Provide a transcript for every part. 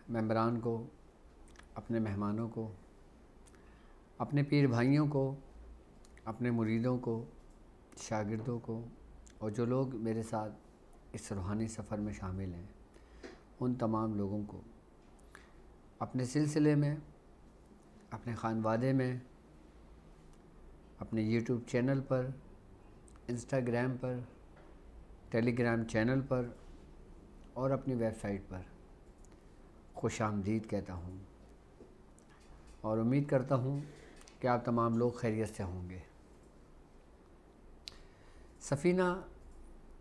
ممبران کو، اپنے مہمانوں کو، اپنے پیر بھائیوں کو، اپنے مریدوں کو، شاگردوں کو، اور جو لوگ میرے ساتھ اس روحانی سفر میں شامل ہیں، ان تمام لوگوں کو اپنے سلسلے میں، اپنے خانوادے میں، اپنے یوٹیوب چینل پر، انسٹاگرام پر، ٹیلی گرام چینل پر اور اپنی ویب سائٹ پر خوش آمدید کہتا ہوں، اور امید کرتا ہوں کہ آپ تمام لوگ خیریت سے ہوں گے۔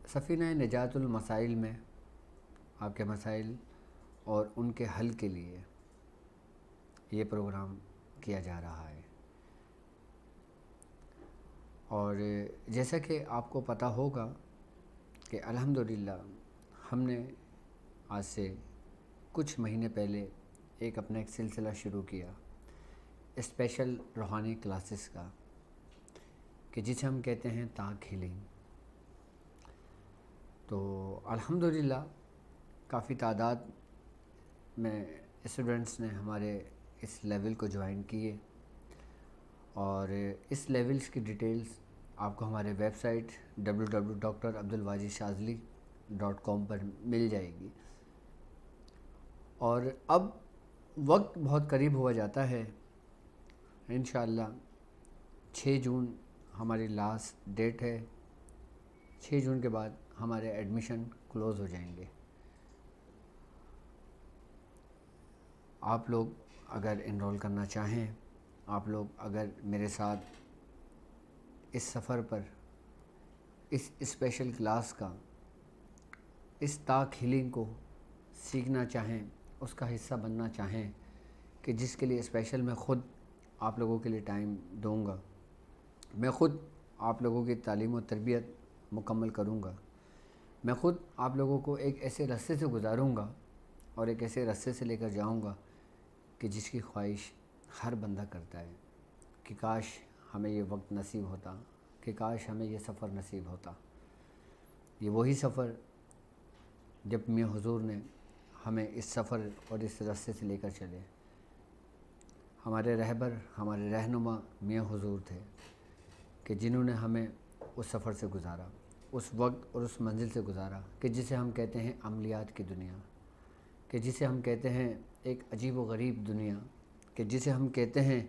سفینہ نجات المسائل میں آپ کے مسائل اور ان کے حل کے لیے یہ پروگرام کیا جا رہا ہے، اور جیسا کہ آپ کو پتہ ہوگا کہ الحمدللہ ہم نے آج سے کچھ مہینے پہلے اپنا ایک سلسلہ شروع کیا اسپیشل روحانی کلاسز کا، کہ جسے ہم کہتے ہیں تاک ہیلنگ۔ تو الحمدللہ کافی تعداد میں اسٹوڈنٹس نے ہمارے اس لیول کو جوائن کیے، اور اس لیولز کی ڈیٹیلز آپ کو ہمارے ویب سائٹ www.abdulwajidshazli.com پر مل جائے گی۔ اور اب وقت بہت قریب ہوا جاتا ہے، انشاءاللہ 6 جون ہماری لاسٹ ڈیٹ ہے۔ 6 جون کے بعد ہمارے ایڈمیشن کلوز ہو جائیں گے۔ آپ لوگ اگر انرول کرنا چاہیں، آپ لوگ اگر میرے ساتھ اس سفر پر، اس اسپیشل کلاس کا، اس تاک ہیلنگ کو سیکھنا چاہیں، اس کا حصہ بننا چاہیں، کہ جس کے لیے اسپیشل میں خود آپ لوگوں کے لیے ٹائم دوں گا، میں خود آپ لوگوں کی تعلیم و تربیت مکمل کروں گا، میں خود آپ لوگوں کو ایک ایسے راستے سے گزاروں گا اور ایک ایسے راستے سے لے کر جاؤں گا کہ جس کی خواہش ہر بندہ کرتا ہے کہ کاش ہمیں یہ وقت نصیب ہوتا، کہ کاش ہمیں یہ سفر نصیب ہوتا۔ یہ وہی سفر جب میاں حضور نے ہمیں اس سفر اور اس راستے سے لے کر چلے۔ ہمارے رہبر، ہمارے رہنما میاں حضور تھے، کہ جنہوں نے ہمیں اس سفر سے گزارا، اس وقت اور اس منزل سے گزارا، کہ جسے ہم کہتے ہیں عملیات کی دنیا، کہ جسے ہم کہتے ہیں ایک عجیب و غریب دنیا، کہ جسے ہم کہتے ہیں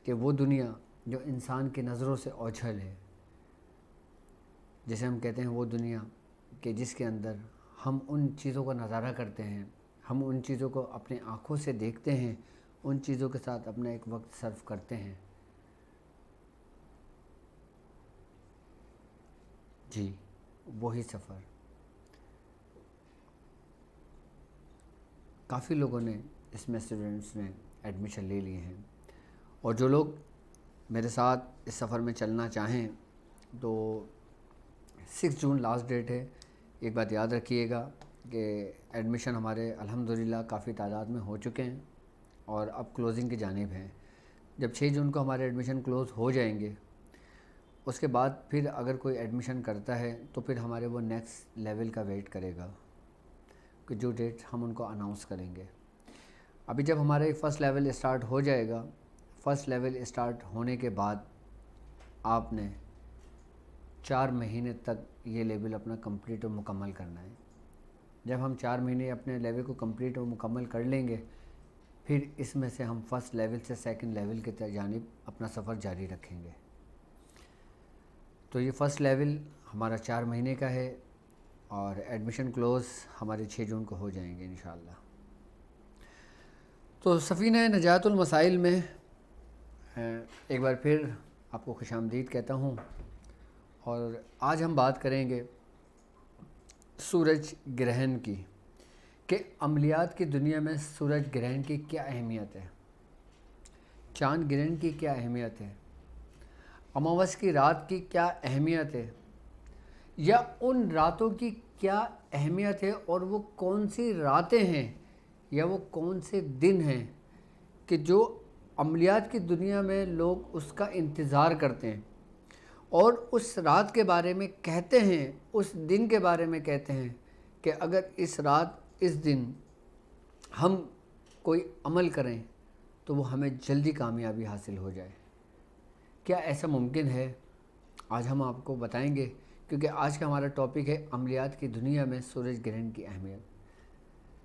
کہ وہ دنیا جو انسان کی نظروں سے اوجھل ہے، جسے ہم کہتے ہیں وہ دنیا کہ جس کے اندر ہم ان چیزوں کا نظارہ کرتے ہیں، ہم ان چیزوں کو اپنے آنکھوں سے دیکھتے ہیں، ان چیزوں کے ساتھ اپنا ایک وقت صرف کرتے ہیں۔ جی وہی سفر۔ کافی لوگوں نے اس میں اسٹوڈنٹس نے ایڈمیشن لے لیے ہیں، اور جو لوگ میرے ساتھ اس سفر میں چلنا چاہیں تو 6 جون لاسٹ ڈیٹ ہے۔ ایک بات یاد رکھیے گا کہ ایڈمیشن ہمارے الحمدللہ کافی تعداد میں ہو چکے ہیں اور اب کلوزنگ کی جانب ہیں۔ جب 6 جون کو ہمارے ایڈمیشن کلوز ہو جائیں گے، اس کے بعد پھر اگر کوئی ایڈمیشن کرتا ہے تو پھر ہمارے وہ نیکسٹ لیول کا ویٹ کرے گا، کہ جو ڈیٹ ہم ان کو اناؤنس کریں گے۔ ابھی جب ہمارے فرسٹ لیول اسٹارٹ ہو جائے گا، فرسٹ لیول اسٹارٹ ہونے کے بعد آپ نے 4 مہینے تک یہ لیول اپنا کمپلیٹ و مکمل کرنا ہے۔ جب ہم 4 مہینے اپنے لیول کو کمپلیٹ و مکمل کر لیں گے، پھر اس میں سے ہم فرسٹ لیول سے سیکنڈ لیول کی جانب اپنا سفر جاری رکھیں گے۔ تو یہ فرسٹ لیول ہمارا 4 مہینے کا ہے، اور ایڈمیشن کلوز ہمارے 6 جون کو ہو جائیں گے انشاءاللہ۔ تو سفینہ نجات المسائل میں ایک بار پھر آپ کو خوش آمدید کہتا ہوں، اور آج ہم بات کریں گے سورج گرہن کی، کہ عملیات کی دنیا میں سورج گرہن کی کیا اہمیت ہے، چاند گرہن کی کیا اہمیت ہے، اماوس کی رات کی کیا اہمیت ہے، یا ان راتوں کی کیا اہمیت ہے، اور وہ کون سی راتیں ہیں یا وہ کون سے دن ہیں کہ جو عملیات کی دنیا میں لوگ اس کا انتظار کرتے ہیں، اور اس رات کے بارے میں کہتے ہیں، اس دن کے بارے میں کہتے ہیں کہ اگر اس رات، اس دن ہم کوئی عمل کریں تو وہ ہمیں جلدی کامیابی حاصل ہو جائے. کیا ایسا ممکن ہے؟ آج ہم آپ کو بتائیں گے، کیونکہ آج کا ہمارا ٹاپک ہے عملیات کی دنیا میں سورج گرہن کی اہمیت.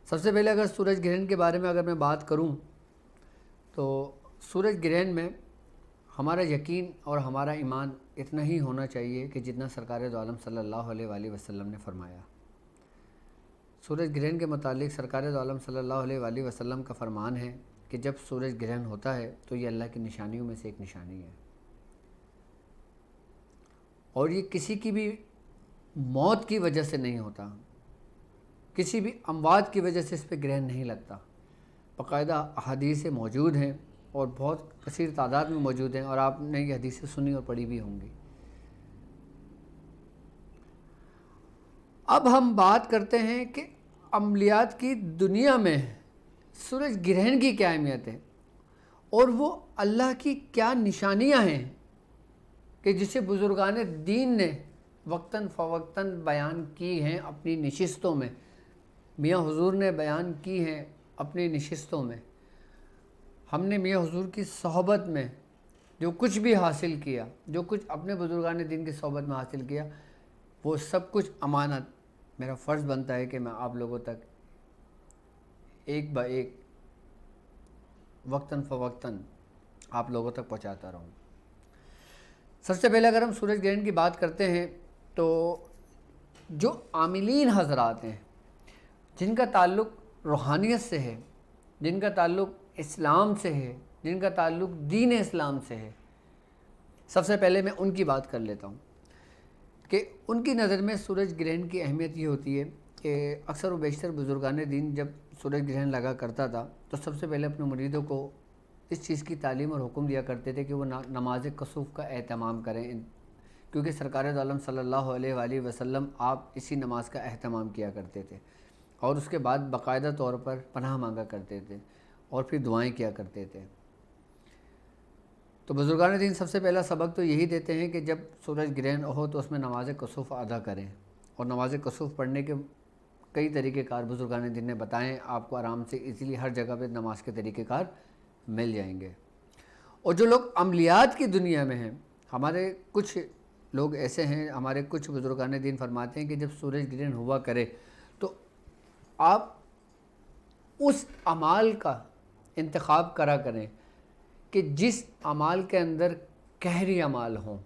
سب سے پہلے اگر سورج گرہن کے بارے میں اگر میں بات کروں تو سورج گرہن میں ہمارا یقین اور ہمارا ایمان اتنا ہی ہونا چاہیے کہ جتنا سرکار دو عالم صلی اللہ علیہ وآلہ وسلم نے فرمایا. سورج گرہن کے متعلق سرکار دو عالم صلی اللہ علیہ وآلہ وسلم کا فرمان ہے کہ جب سورج گرہن ہوتا ہے تو یہ اللہ کی نشانیوں میں سے ایک نشانی ہے، اور یہ کسی کی بھی موت کی وجہ سے نہیں ہوتا، کسی بھی اموات کی وجہ سے اس پہ گرہن نہیں لگتا. باقاعدہ احادیث موجود ہیں اور بہت کثیر تعداد میں موجود ہیں، اور آپ نے یہ حدیثیں سنی اور پڑھی بھی ہوں گی. اب ہم بات کرتے ہیں کہ عملیات کی دنیا میں سورج گرہن کی کیا اہمیت ہے اور وہ اللہ کی کیا نشانیاں ہیں کہ جسے بزرگان دین نے وقتاً فوقتاً بیان کی ہیں اپنی نشستوں میں، میاں حضور نے بیان کی ہیں اپنی نشستوں میں. ہم نے میاں حضور کی صحبت میں جو کچھ بھی حاصل کیا، جو کچھ اپنے بزرگان دین کی صحبت میں حاصل کیا، وہ سب کچھ امانت میرا فرض بنتا ہے کہ میں آپ لوگوں تک ایک با ایک وقتاً فوقتاً آپ لوگوں تک پہنچاتا رہوں. سب سے پہلے اگر ہم سورج گرہن کی بات کرتے ہیں تو جو عاملین حضرات ہیں، جن کا تعلق روحانیت سے ہے، جن کا تعلق اسلام سے ہے، جن کا تعلق دین اسلام سے ہے، سب سے پہلے میں ان کی بات کر لیتا ہوں کہ ان کی نظر میں سورج گرہن کی اہمیت یہ ہوتی ہے کہ اکثر و بیشتر بزرگان دین جب سورج گرہن لگا کرتا تھا تو سب سے پہلے اپنے مریدوں کو اس چیز کی تعلیم اور حکم دیا کرتے تھے کہ وہ نماز کسوف کا اہتمام کریں، کیونکہ سرکار دو عالم صلی اللہ علیہ وآلہ وسلم آپ اسی نماز کا اہتمام کیا کرتے تھے، اور اس کے بعد باقاعدہ طور پر پناہ مانگا کرتے تھے اور پھر دعائیں کیا کرتے تھے. تو بزرگان دین سب سے پہلا سبق تو یہی دیتے ہیں کہ جب سورج گرہن ہو تو اس میں نماز کسوف ادا کریں، اور نماز کسوف پڑھنے کے کئی طریقہ کار بزرگان دین نے بتائیں، آپ کو آرام سے ایزیلی ہر جگہ پہ نماز کے طریقہ کار مل جائیں گے. اور جو لوگ عملیات کی دنیا میں ہیں، ہمارے کچھ لوگ ایسے ہیں، ہمارے کچھ بزرگان دین فرماتے ہیں کہ جب سورج گرہن ہوا کرے تو آپ اس اعمال کا انتخاب کرا کریں کہ جس اعمال کے اندر قہری اعمال ہوں،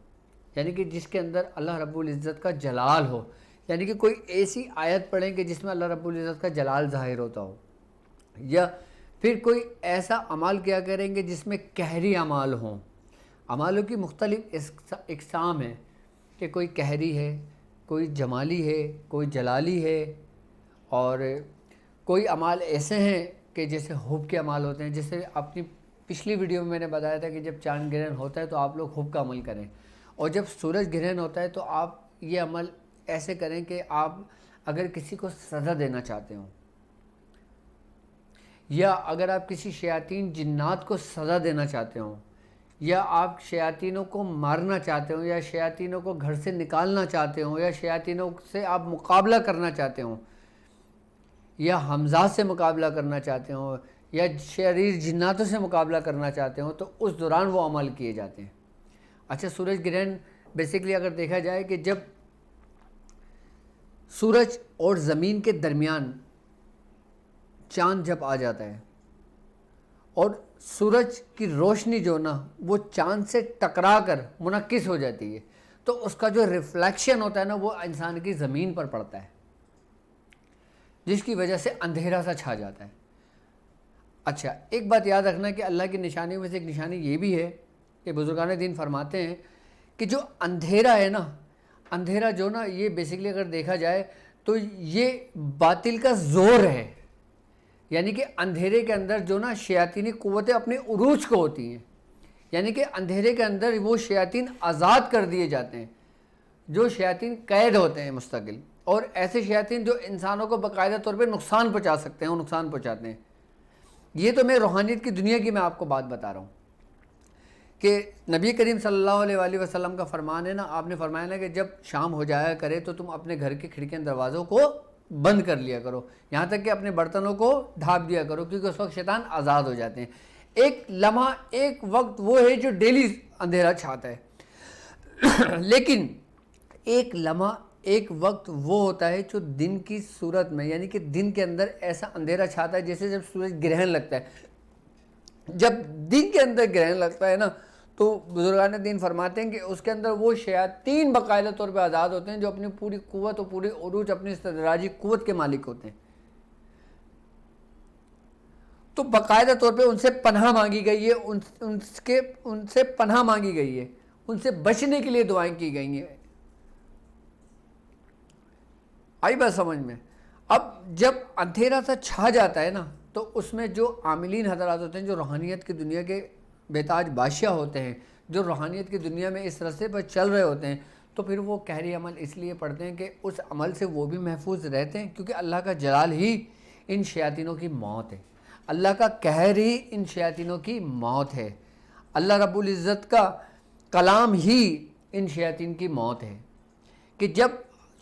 یعنی کہ جس کے اندر اللہ رب العزت کا جلال ہو، یعنی کہ کوئی ایسی آیت پڑھیں کہ جس میں اللہ رب العزت کا جلال ظاہر ہوتا ہو، یا پھر کوئی ایسا عمل کیا کریں گے جس میں قہری اعمال ہوں. اعمالوں کی مختلف اقسام ہیں کہ کوئی قہری ہے، کوئی جمالی ہے، کوئی جلالی ہے، اور کوئی اعمال ایسے ہیں کہ جیسے حب کے اعمال ہوتے ہیں. جیسے اپنی پچھلی ویڈیو میں نے بتایا تھا کہ جب چاند گرہن ہوتا ہے تو آپ لوگ حب کا عمل کریں، اور جب سورج گرہن ہوتا ہے تو آپ یہ عمل ایسے کریں کہ آپ اگر کسی کو سزا دینا چاہتے ہوں، یا اگر آپ کسی شیاطین جنات کو سزا دینا چاہتے ہوں، یا آپ شیاطینوں کو مارنا چاہتے ہوں، یا شیاطینوں کو گھر سے نکالنا چاہتے ہوں، یا شیاطینوں سے آپ مقابلہ کرنا چاہتے ہوں، یا حمزات سے مقابلہ کرنا چاہتے ہوں، یا شریر جناتوں سے مقابلہ کرنا چاہتے ہوں، تو اس دوران وہ عمل کیے جاتے ہیں. اچھا، سورج گرہن بیسیکلی اگر دیکھا جائے کہ جب سورج اور زمین کے درمیان چاند جب آ جاتا ہے اور سورج کی روشنی جو نا وہ چاند سے ٹکرا کر منعکس ہو جاتی ہے، تو اس کا جو ریفلیکشن ہوتا ہے نا وہ انسان کی زمین پر پڑتا ہے، جس کی وجہ سے اندھیرا سا چھا جاتا ہے. اچھا، ایک بات یاد رکھنا کہ اللہ کی نشانیوں میں سے ایک نشانی یہ بھی ہے کہ بزرگان دین فرماتے ہیں کہ جو اندھیرا ہے نا، اندھیرا جو نا یہ بیسیکلی اگر دیکھا جائے تو یہ باطل کا زور ہے. یعنی کہ اندھیرے کے اندر جو نا شیاطینی قوتیں اپنے عروج کو ہوتی ہیں، یعنی کہ اندھیرے کے اندر وہ شیاطین آزاد کر دیے جاتے ہیں، جو شیاطین قید ہوتے ہیں مستقل، اور ایسے شیاطین جو انسانوں کو باقاعدہ طور پہ نقصان پہنچا سکتے ہیں اور نقصان پہنچاتے ہیں. یہ تو میں روحانیت کی دنیا کی میں آپ کو بات بتا رہا ہوں کہ نبی کریم صلی اللہ علیہ وآلہ وسلم کا فرمان ہے نا، آپ نے فرمایا نا کہ جب شام ہو جایا کرے تو تم اپنے گھر کے کھڑکیاں دروازوں کو بند کر لیا کرو، یہاں تک کہ اپنے برتنوں کو ڈھانپ دیا کرو، کیونکہ اس وقت شیطان آزاد ہو جاتے ہیں۔ ایک لمحہ، ایک وقت وہ ہے جو ڈیلی اندھیرا چھاتا ہے، لیکن ایک لمحہ، ایک وقت وہ ہوتا ہے جو دن کی صورت میں، یعنی کہ دن کے اندر ایسا اندھیرا چھاتا ہے جیسے جب سورج گرہن لگتا ہے۔ جب دن کے اندر گرہن لگتا ہے نا، تو بزرگان دین فرماتے ہیں کہ اس کے اندر وہ شیاطین باقاعدہ طور پہ آزاد ہوتے ہیں جو اپنی پوری قوت اور پوری عروج، اپنی استدراجی قوت کے مالک ہوتے ہیں۔ تو باقاعدہ طور پہ ان سے پناہ مانگی گئی ہے، ان سے پناہ مانگی گئی ہے، ان سے بچنے کے لیے دعائیں کی گئی ہیں۔ آئی بات سمجھ میں؟ اب جب اندھیرا سا چھا جاتا ہے نا، تو اس میں جو عاملین حضرات ہوتے ہیں، جو روحانیت کی دنیا کے بیتاج بادشاہ ہوتے ہیں، جو روحانیت کی دنیا میں اس رستے پر چل رہے ہوتے ہیں، تو پھر وہ قہری عمل اس لیے پڑھتے ہیں کہ اس عمل سے وہ بھی محفوظ رہتے ہیں، کیونکہ اللہ کا جلال ہی ان شیاطینوں کی موت ہے، اللہ کا قہر ہی ان شیاطینوں کی موت ہے، اللہ رب العزت کا کلام ہی ان شیاطین کی موت ہے۔ کہ جب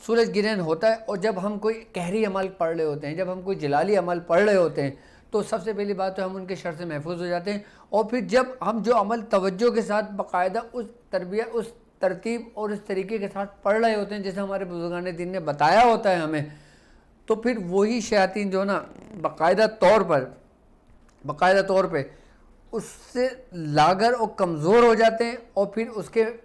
سورج گرہن ہوتا ہے اور جب ہم کوئی قہری عمل پڑھ رہے ہوتے ہیں، جب ہم کوئی جلالی عمل پڑھ رہے ہوتے ہیں، تو سب سے پہلی بات تو ہم ان کے شر سے محفوظ ہو جاتے ہیں، اور پھر جب ہم جو عمل توجہ کے ساتھ باقاعدہ اس تربیت، اس ترتیب اور اس طریقے کے ساتھ پڑھ رہے ہوتے ہیں جیسے ہمارے بزرگان دین نے بتایا ہوتا ہے ہمیں، تو پھر وہی شیاطین جو نا باقاعدہ طور پہ اس سے لاغر اور کمزور ہو جاتے ہیں، اور پھر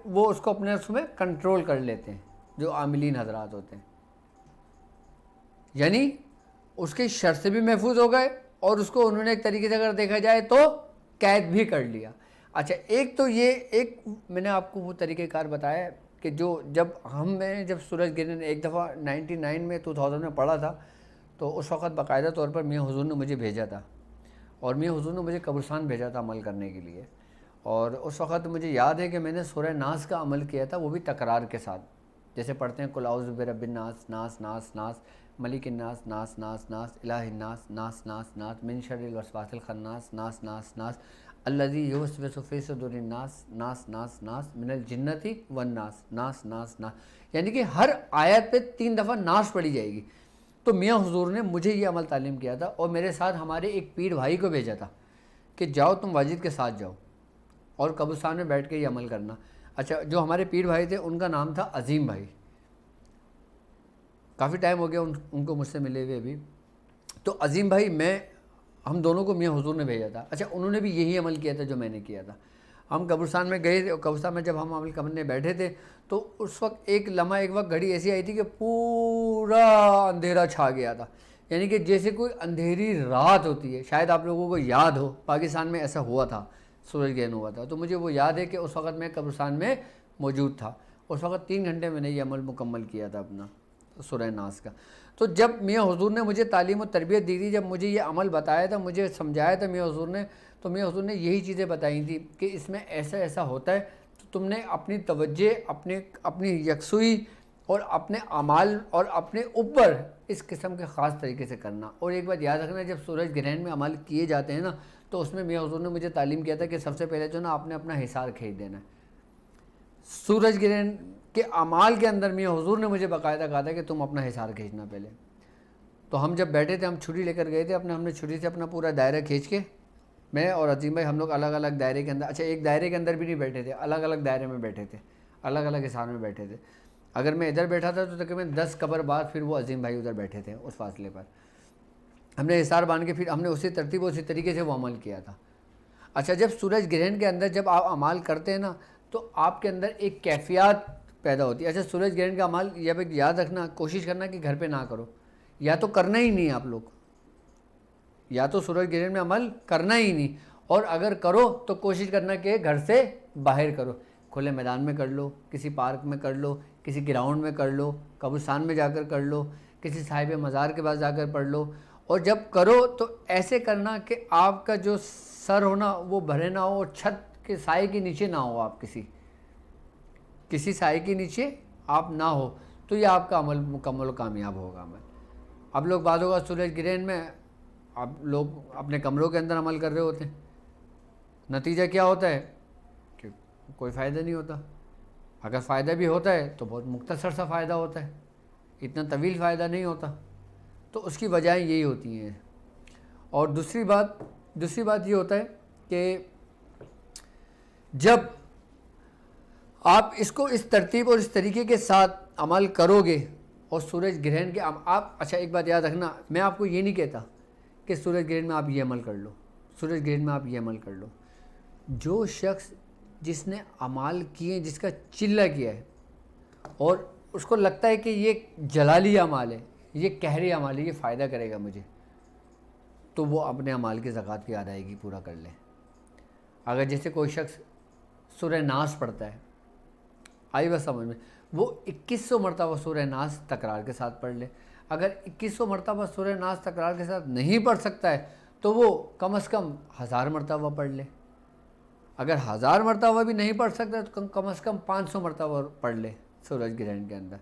وہ اس کو اپنے اس میں کنٹرول کر لیتے ہیں، جو عاملین حضرات ہوتے ہیں، یعنی اس کے شر سے بھی محفوظ ہو گئے، اور اس کو انہوں نے ایک طریقے سے اگر دیکھا جائے تو قید بھی کر لیا۔ اچھا، ایک تو یہ ایک میں نے آپ کو وہ طریقہ کار بتایا کہ جب سورج گرہن ایک دفعہ 99 میں 2000 میں پڑھا تھا، تو اس وقت باقاعدہ طور پر میاں حضور نے مجھے بھیجا تھا، اور میاں حضور نے مجھے قبرستان بھیجا تھا عمل کرنے کے لیے، اور اس وقت مجھے یاد ہے کہ میں نے سورہ ناس کا عمل کیا تھا، وہ بھی تکرار کے ساتھ، جیسے پڑھتے ہیں قل اعوذ برب الناس، ناس ناس ناس، ملک الناس، ناس ناس ناس، الہ الناس، ناس ناس ناس، من شر الوسواس الخناس، ناس ناس ناس، الذی یوسوس فی صدور الناس، ناس ناس ناس، من الجنۃ والناس، ناس ناس ناس، یعنی کہ ہر آیت پہ 3 دفعہ ناس پڑھی جائے گی۔ تو میاں حضور نے مجھے یہ عمل تعلیم کیا تھا، اور میرے ساتھ ہمارے ایک پیر بھائی کو بھیجا تھا کہ جاؤ تم واجد کے ساتھ جاؤ اور قبرستان میں بیٹھ کے یہ عمل کرنا۔ اچھا، جو ہمارے پیر بھائی تھے ان کا نام تھا عظیم بھائی، کافی ٹائم ہو گیا ان کو مجھ سے ملے ہوئے بھی۔ تو عظیم بھائی ہم دونوں کو میاں حضور نے بھیجا تھا۔ اچھا، انہوں نے بھی یہی عمل کیا تھا جو میں نے کیا تھا۔ ہم قبرستان میں گئے تھے، اور قبرستان میں جب ہم عمل کرنے بیٹھے تھے، تو اس وقت ایک وقت گھڑی ایسی آئی تھی کہ پورا اندھیرا چھا گیا تھا، یعنی کہ جیسے کوئی اندھیری رات ہوتی ہے۔ شاید آپ لوگوں کو یاد ہو، پاکستان میں ایسا ہوا تھا، سورج گرہن ہوا تھا، تو مجھے وہ یاد ہے کہ اس وقت میں قبرستان میں موجود تھا۔ اس وقت 3 گھنٹے میں نے یہ عمل مکمل کیا تھا اپنا سورہ ناس کا۔ تو جب میاں حضور نے مجھے تعلیم و تربیت دی تھی، جب مجھے یہ عمل بتایا تھا، مجھے سمجھایا تھا میاں حضور نے، تو میاں حضور نے یہی چیزیں بتائی تھی کہ اس میں ایسا ہوتا ہے، تو تم نے اپنی توجہ، اپنی یکسوئی اور اپنے اعمال اور اپنے اوپر اس قسم کے خاص طریقے سے کرنا۔ اور ایک بات یاد رکھنا، جب سورج گرہن میں عمل کیے جاتے ہیں نا، تو اس میں میاں حضور نے مجھے تعلیم کیا تھا کہ سب سے پہلے جو نا آپ نے اپنا حصار کھینچ دینا ہے۔ سورج گرہن کے اعمال کے اندر میاں حضور نے مجھے باقاعدہ کہا تھا کہ تم اپنا حصار کھینچنا پہلے۔ تو ہم جب بیٹھے تھے، ہم چھری لے کر گئے تھے، ہم نے چھری سے اپنا پورا دائرہ کھینچ کے، میں اور عظیم بھائی ہم لوگ الگ الگ دائرے کے اندر، اچھا ایک دائرے کے اندر بھی نہیں بیٹھے تھے، الگ الگ دائرے میں بیٹھے تھے، الگ الگ حصار میں بیٹھے تھے۔ اگر میں ادھر بیٹھا تھا تو تقریباً 10 قبر بعد پھر وہ عظیم بھائی ادھر بیٹھے تھے اس فاصلے پر۔ ہم نے حصار باندھ کے پھر ہم نے اسی ترتیب اسی طریقے سے وہ عمل کیا تھا۔ اچھا، جب سورج گرہن کے اندر جب آپ عمل کرتے ہیں نا، تو آپ کے اندر ایک کیفیت پیدا ہوتی ہے۔ اچھا، سورج گرہن کا عمل یہ یاد رکھنا، کوشش کرنا کہ گھر پہ نہ کرو، یا تو کرنا ہی نہیں آپ لوگ، یا تو سورج گرہن میں عمل کرنا ہی نہیں، اور اگر کرو تو کوشش کرنا کہ گھر سے باہر کرو، کھلے میدان میں کر لو، کسی پارک میں کر لو، کسی گراؤنڈ میں کر لو، قبرستان میں جا کر کر لو، کسی صاحب مزار کے پاس جا کر پڑھ لو، اور جب کرو تو ایسے کرنا کہ آپ کا جو سر ہونا وہ بھرے نہ ہو، اور چھت کے سائے کے نیچے نہ ہو، آپ کسی سائے کے نیچے آپ نہ ہو، تو یہ آپ کا عمل مکمل و کامیاب ہوگا عمل۔ اب لوگ بعض اوقات سورج گرہن میں اب لوگ اپنے کمروں کے اندر عمل کر رہے ہوتے ہیں، نتیجہ کیا ہوتا ہے کہ کوئی فائدہ نہیں ہوتا، اگر فائدہ بھی ہوتا ہے تو بہت مختصر سا فائدہ ہوتا ہے، اتنا طویل فائدہ نہیں ہوتا۔ تو اس کی وجہیں یہی ہوتی ہیں. اور دوسری بات یہ ہوتا ہے کہ جب آپ اس کو اس ترتیب اور اس طریقے کے ساتھ عمل کرو گے اور سورج گرہن کے آپ اچھا ایک بات یاد رکھنا، میں آپ کو یہ نہیں کہتا کہ سورج گرہن میں آپ یہ عمل کر لو، سورج گرہن میں آپ یہ عمل کر لو. جو شخص جس نے اعمال کیے، جس کا چلہ کیا ہے اور اس کو لگتا ہے کہ یہ جلالی اعمال ہے، یہ قہری اعمال ہے، یہ فائدہ کرے گا مجھے، تو وہ اپنے اعمال کی زکوٰۃ کی ادائیگی پورا کر لے. اگر جیسے کوئی شخص سورہ ناس پڑھتا ہے، آئی بس سمجھ میں، وہ 2100 مرتبہ سورہ ناس تکرار کے ساتھ پڑھ لے. اگر 2100 مرتبہ سورہ ناس تکرار کے ساتھ نہیں پڑھ سکتا ہے تو وہ کم از کم 1000 مرتبہ پڑھ لے. اگر 1000 مرتبہ بھی نہیں پڑھ سکتا تو کم از کم 500 مرتبہ پڑھ لے سورج گرہن کے اندر.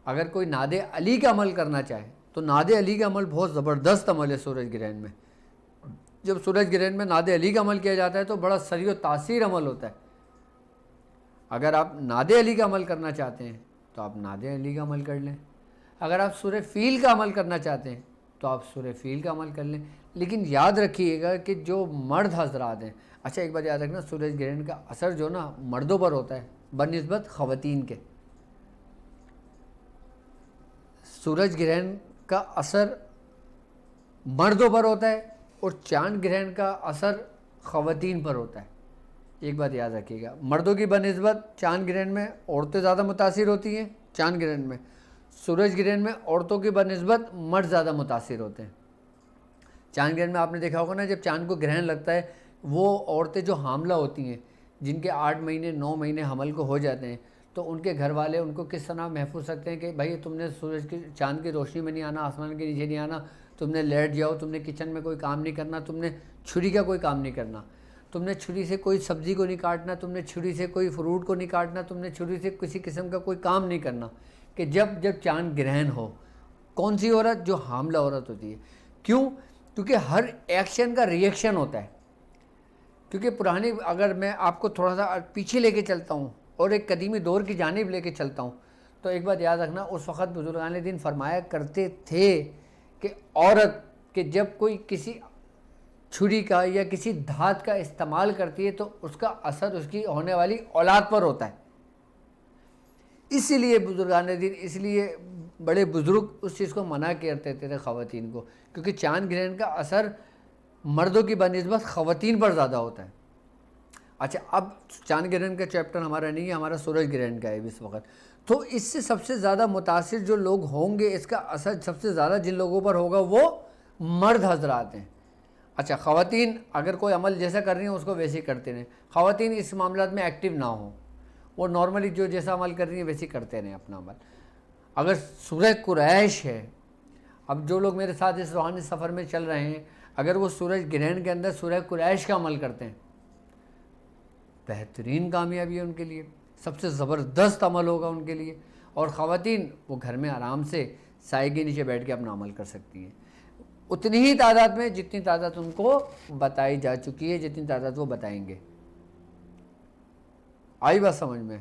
اگر کوئی ناد علی کا عمل کرنا چاہے تو ناد علی کا عمل بہت زبردست عمل ہے سورج گرہن میں. جب سورج گرہن میں ناد علی کا عمل کیا جاتا ہے تو بڑا سری و تاثیر عمل ہوتا ہے. اگر آپ ناد علی کا عمل کرنا چاہتے ہیں تو آپ ناد علی کا عمل کر لیں. اگر آپ سورہ فیل کا عمل کرنا چاہتے ہیں تو آپ سورہ فیل کا عمل کر لیں. لیکن یاد رکھیے گا کہ جو مرد حضرات ہیں، اچھا ایک بات یاد رکھنا، سورج گرہن کا اثر جو نا مردوں پر ہوتا ہے بنسبت خواتین کے. سورج گرہن کا اثر مردوں پر ہوتا ہے اور چاند گرہن کا اثر خواتین پر ہوتا ہے. ایک بات یاد رکھیے گا، مردوں کی بنسبت چاند گرہن میں عورتیں زیادہ متاثر ہوتی ہیں چاند گرہن میں. سورج گرہن میں عورتوں کی بنسبت مرد زیادہ متاثر ہوتے ہیں. چاند گرہن میں آپ نے دیکھا ہوگا نا، جب چاند کو گرہن لگتا ہے وہ عورتیں جو حاملہ ہوتی ہیں، جن کے 8 مہینے 9 مہینے حمل کو ہو جاتے ہیں، تو ان کے گھر والے ان کو کس طرح محفوظ رکھتے ہیں کہ بھائی تم نے سورج کی چاند کی روشنی میں نہیں آنا، آسمان کے نیچے نہیں آنا، تم نے لیٹ جاؤ، تم نے کچن میں کوئی کام نہیں کرنا، تم نے چھری کا کوئی کام نہیں کرنا، تم نے چھری سے کوئی سبزی کو نہیں کاٹنا، تم نے چھری سے کوئی فروٹ کو نہیں کاٹنا، تم نے چھری سے کسی قسم کا کوئی کام نہیں کرنا. کہ جب چاند گرہن ہو، کون سی عورت؟ جو حاملہ عورت ہوتی ہے. کیوں؟ کیونکہ ہر ایکشن کا ری ایکشن ہوتا ہے. کیونکہ پرانی، اگر میں آپ کو تھوڑا سا پیچھے لے کے چلتا ہوں اور ایک قدیمی دور کی جانب لے کے چلتا ہوں، تو ایک بات یاد رکھنا، اس وقت بزرگان دین فرمایا کرتے تھے کہ عورت کہ جب کوئی کسی چھری کا یا کسی دھات کا استعمال کرتی ہے تو اس کا اثر اس کی ہونے والی اولاد پر ہوتا ہے. اسی لیے بزرگان دین، اس لیے بڑے بزرگ اس چیز کو منع کرتے تھے خواتین کو، کیونکہ چاند گرہن کا اثر مردوں کی بنسبت خواتین پر زیادہ ہوتا ہے. اچھا، اب چاند گرہن کا چیپٹر ہمارا نہیں ہے، ہمارا سورج گرہن کا ہے اس وقت. تو اس سے سب سے زیادہ متاثر جو لوگ ہوں گے، اس کا اثر سب سے زیادہ جن لوگوں پر ہوگا وہ مرد حضرات ہیں. اچھا، خواتین اگر کوئی عمل جیسا کر رہی ہیں اس کو ویسے ہی کرتے رہیں. خواتین اس معاملات میں ایکٹیو نہ ہوں، وہ نارملی جو جیسا عمل کر رہی ہیں ویسے ہی کرتے رہیں اپنا عمل. اگر سورہ قریش ہے، اب جو لوگ میرے ساتھ اس روحانی سفر میں چل رہے ہیں، اگر وہ سورج گرہن کے اندر سورہ قریش کا عمل کرتے ہیں، بہترین کامیابی ہے ان کے لیے، سب سے زبردست عمل ہوگا ان کے لیے. اور خواتین وہ گھر میں آرام سے سائے کے نیچے بیٹھ کے اپنا عمل کر سکتی ہیں، اتنی ہی تعداد میں جتنی تعداد ان کو بتائی جا چکی ہے، جتنی تعداد وہ بتائیں گے. آئی بات سمجھ میں؟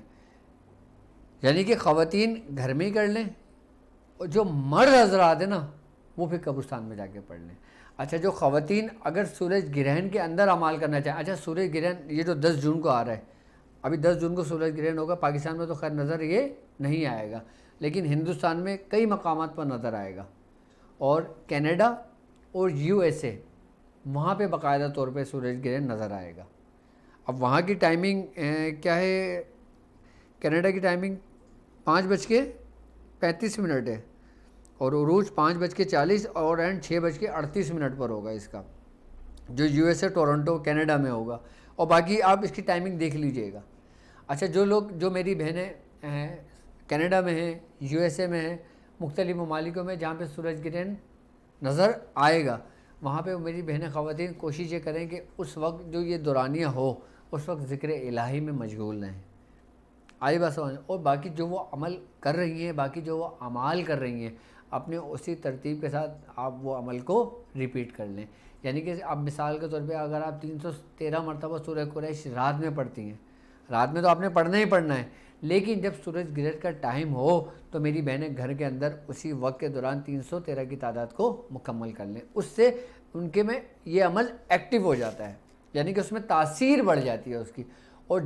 یعنی کہ خواتین گھر میں ہی کر لیں، اور جو مرد حضرات ہیں نا وہ پھر قبرستان میں جا کے پڑھ لیں. اچھا، جو خواتین اگر سورج گرہن کے اندر اعمال کرنا چاہیں، اچھا سورج گرہن یہ جو 10 جون کو آ رہا ہے، ابھی 10 جون کو سورج گرہن ہوگا، پاکستان میں تو خیر نظر یہ نہیں آئے گا، لیکن ہندوستان میں کئی مقامات پر نظر آئے گا، اور کینیڈا اور USA وہاں پہ باقاعدہ طور پہ سورج گرہن نظر آئے گا. اب وہاں کی ٹائمنگ کیا ہے؟ کینیڈا کی ٹائمنگ 5:35 ہے، اور عروج 5:40 اور اینڈ 6:38 پر ہوگا اس کا، جو USA ٹورنٹو کینیڈا میں ہوگا. اور باقی آپ اس کی ٹائمنگ دیکھ لیجئے گا. اچھا، جو میری بہنیں ہیں کینیڈا میں ہیں، USA میں ہیں، مختلف ممالکوں میں جہاں پہ سورج گرہن نظر آئے گا، وہاں پہ میری بہنیں خواتین کوشش یہ کریں کہ اس وقت جو یہ دورانیہ ہو اس وقت ذکر الہی میں مشغول رہیں. آئی بات سمجھ؟ اور باقی جو وہ عمل کر رہی ہیں، باقی جو وہ اعمال کر رہی ہیں، اپنے اسی ترتیب کے ساتھ آپ وہ عمل کو ریپیٹ کر لیں. یعنی کہ اب مثال کے طور پہ اگر آپ 313 مرتبہ سورہ قریش رات میں پڑھتی ہیں، رات میں تو آپ نے پڑھنا ہی پڑھنا ہے، لیکن جب سورج گرہن کا ٹائم ہو تو میری بہنیں گھر کے اندر اسی وقت کے دوران 313 کی تعداد کو مکمل کر لیں. اس سے ان کے میں یہ عمل ایکٹیو ہو جاتا ہے، یعنی کہ اس میں تاثیر بڑھ جاتی ہے اس کی. اور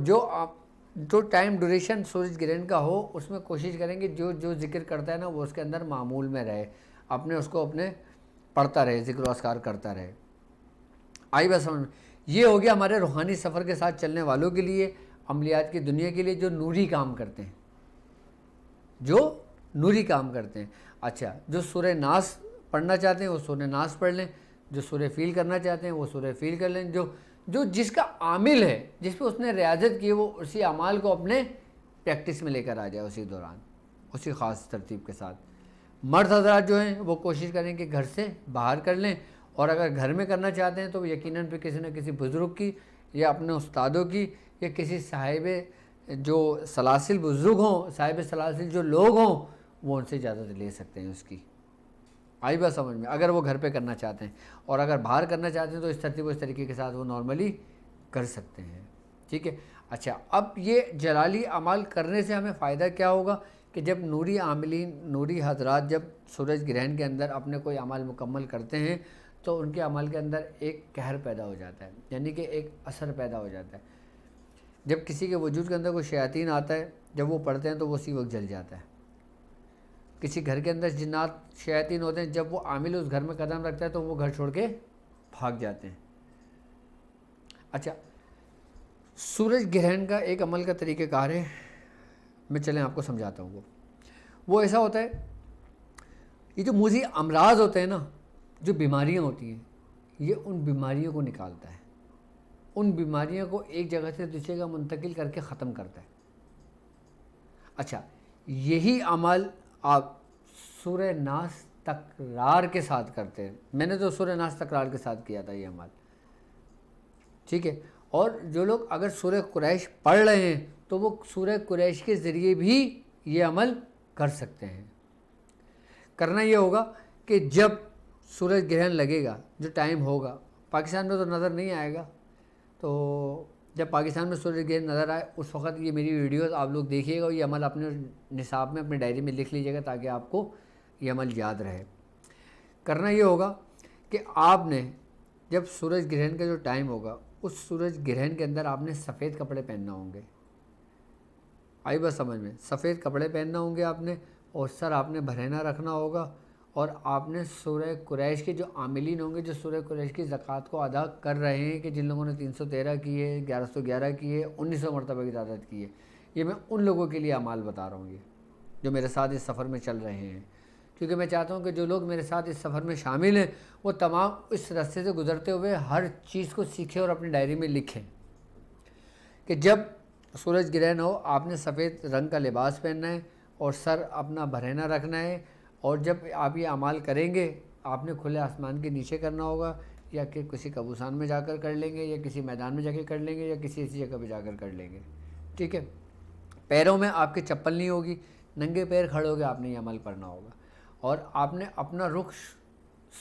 جو ٹائم ڈوریشن سورج گرہن کا ہو اس میں کوشش کریں کہ جو ذکر کرتا ہے نا وہ اس کے اندر معمول میں رہے، اس کو پڑھتا رہے، ذکر و اذکار کرتا رہے. آئی بات سمجھ میں؟ یہ ہو گیا ہمارے روحانی سفر کے ساتھ چلنے والوں کے لیے، عملیات کی دنیا کے لیے جو نوری کام کرتے ہیں، اچھا، جو سورہ ناس پڑھنا چاہتے ہیں وہ سورہ ناس پڑھ لیں، جو سورہ فیل کرنا چاہتے ہیں وہ سورہ فیل کر لیں. جو جس کا عامل ہے، جس پہ اس نے ریاضت کی، وہ اسی اعمال کو اپنے پریکٹس میں لے کر آ جائے اسی دوران، اسی خاص ترتیب کے ساتھ. مرد حضرات جو ہیں وہ کوشش کریں کہ گھر سے باہر کر لیں، اور اگر گھر میں کرنا چاہتے ہیں تو یقیناً پھر کسی نہ کسی بزرگ کی یا اپنے استادوں کی یا کسی صاحب جو سلاسل بزرگ ہوں، صاحب سلاسل جو لوگ ہوں، وہ ان سے اجازت لے سکتے ہیں اس کی. آئی بات سمجھ میں؟ اگر وہ گھر پہ کرنا چاہتے ہیں، اور اگر باہر کرنا چاہتے ہیں تو اس ترتیب و اس طریقے کے ساتھ وہ نارملی کر سکتے ہیں. ٹھیک ہے. اچھا، اب یہ جلالی اعمال کرنے سے ہمیں فائدہ کیا ہوگا کہ جب نوری عاملین، نوری حضرات جب سورج گرہن کے اندر اپنے کوئی عمل مکمل کرتے ہیں تو ان کے عمل کے اندر ایک قہر پیدا ہو جاتا ہے، یعنی کہ ایک اثر پیدا ہو جاتا ہے. جب کسی کے وجود کے اندر کوئی شیاطین آتا ہے، جب وہ پڑھتے ہیں تو وہ اسی وقت جل جاتا ہے. کسی گھر کے اندر جنات شیاطین ہوتے ہیں، جب وہ عامل اس گھر میں قدم رکھتا ہے تو وہ گھر چھوڑ کے بھاگ جاتے ہیں. اچھا، سورج گرہن کا ایک عمل کا طریقہ کار ہے، میں چلیں آپ کو سمجھاتا ہوں. وہ ایسا ہوتا ہے، یہ جو موذی امراض ہوتے ہیں نا، جو بیماریاں ہوتی ہیں، یہ ان بیماریوں کو نکالتا ہے، ان بیماریوں کو ایک جگہ سے دوسری جگہ منتقل کر کے ختم کرتا ہے. اچھا، یہی عمل آپ سورہ ناس تکرار کے ساتھ کرتے ہیں. میں نے تو سورہ ناس تکرار کے ساتھ کیا تھا یہ عمل. ٹھیک ہے. اور جو لوگ اگر سورہ قریش پڑھ رہے ہیں تو وہ سورہ قریش کے ذریعے بھی یہ عمل کر سکتے ہیں. کرنا یہ ہوگا کہ جب سورج گرہن لگے گا، جو ٹائم ہوگا، پاکستان میں تو نظر نہیں آئے گا، تو جب پاکستان میں سورج گرہن نظر آئے اس وقت یہ میری ویڈیوز آپ لوگ دیکھیے گا، اور یہ عمل اپنے نصاب میں، اپنے ڈائری میں لکھ لیجیے گا تاکہ آپ کو یہ عمل یاد رہے. کرنا یہ ہوگا کہ آپ نے جب سورج گرہن کا جو ٹائم ہوگا، اس سورج گرہن کے اندر آپ نے سفید کپڑے پہننا ہوں گے. آئی بات سمجھ میں؟ سفید کپڑے پہننا ہوں گے آپ نے، اور سر آپ نے بھرینا رکھنا ہوگا، اور آپ نے سورہ قریش کے جو عاملین ہوں گے، جو سورہ قریش کی زکوٰۃ کو ادا کر رہے ہیں، کہ جن لوگوں نے 313 کی ہے، 1111 کی ہے، 1900 مرتبہ کی تعداد کی ہے، یہ میں ان لوگوں کے لیے اعمال بتا رہا ہوں، یہ جو میرے ساتھ اس سفر میں چل رہے ہیں. کیونکہ میں چاہتا ہوں کہ جو لوگ میرے ساتھ اس سفر میں شامل ہیں وہ تمام اس راستے سے گزرتے ہوئے ہر چیز کو سیکھیں اور اپنی ڈائری میں لکھیں کہ جب سورج گرہن ہو آپ نے سفید رنگ کا لباس پہننا ہے اور سر اپنا بھرینا رکھنا ہے. اور جب آپ یہ اعمال کریں گے آپ نے کھلے آسمان کے نیچے کرنا ہوگا، یا کہ کسی قبرستان میں جا کر لیں گے، یا کسی میدان میں جا کے کر لیں گے، یا کسی ایسی جگہ پہ جا کر لیں گے. ٹھیک ہے. پیروں میں آپ کے چپل نہیں ہوگی، ننگے پیر کھڑے ہو کے آپ نے یہ عمل کرنا ہوگا. اور آپ نے اپنا رخ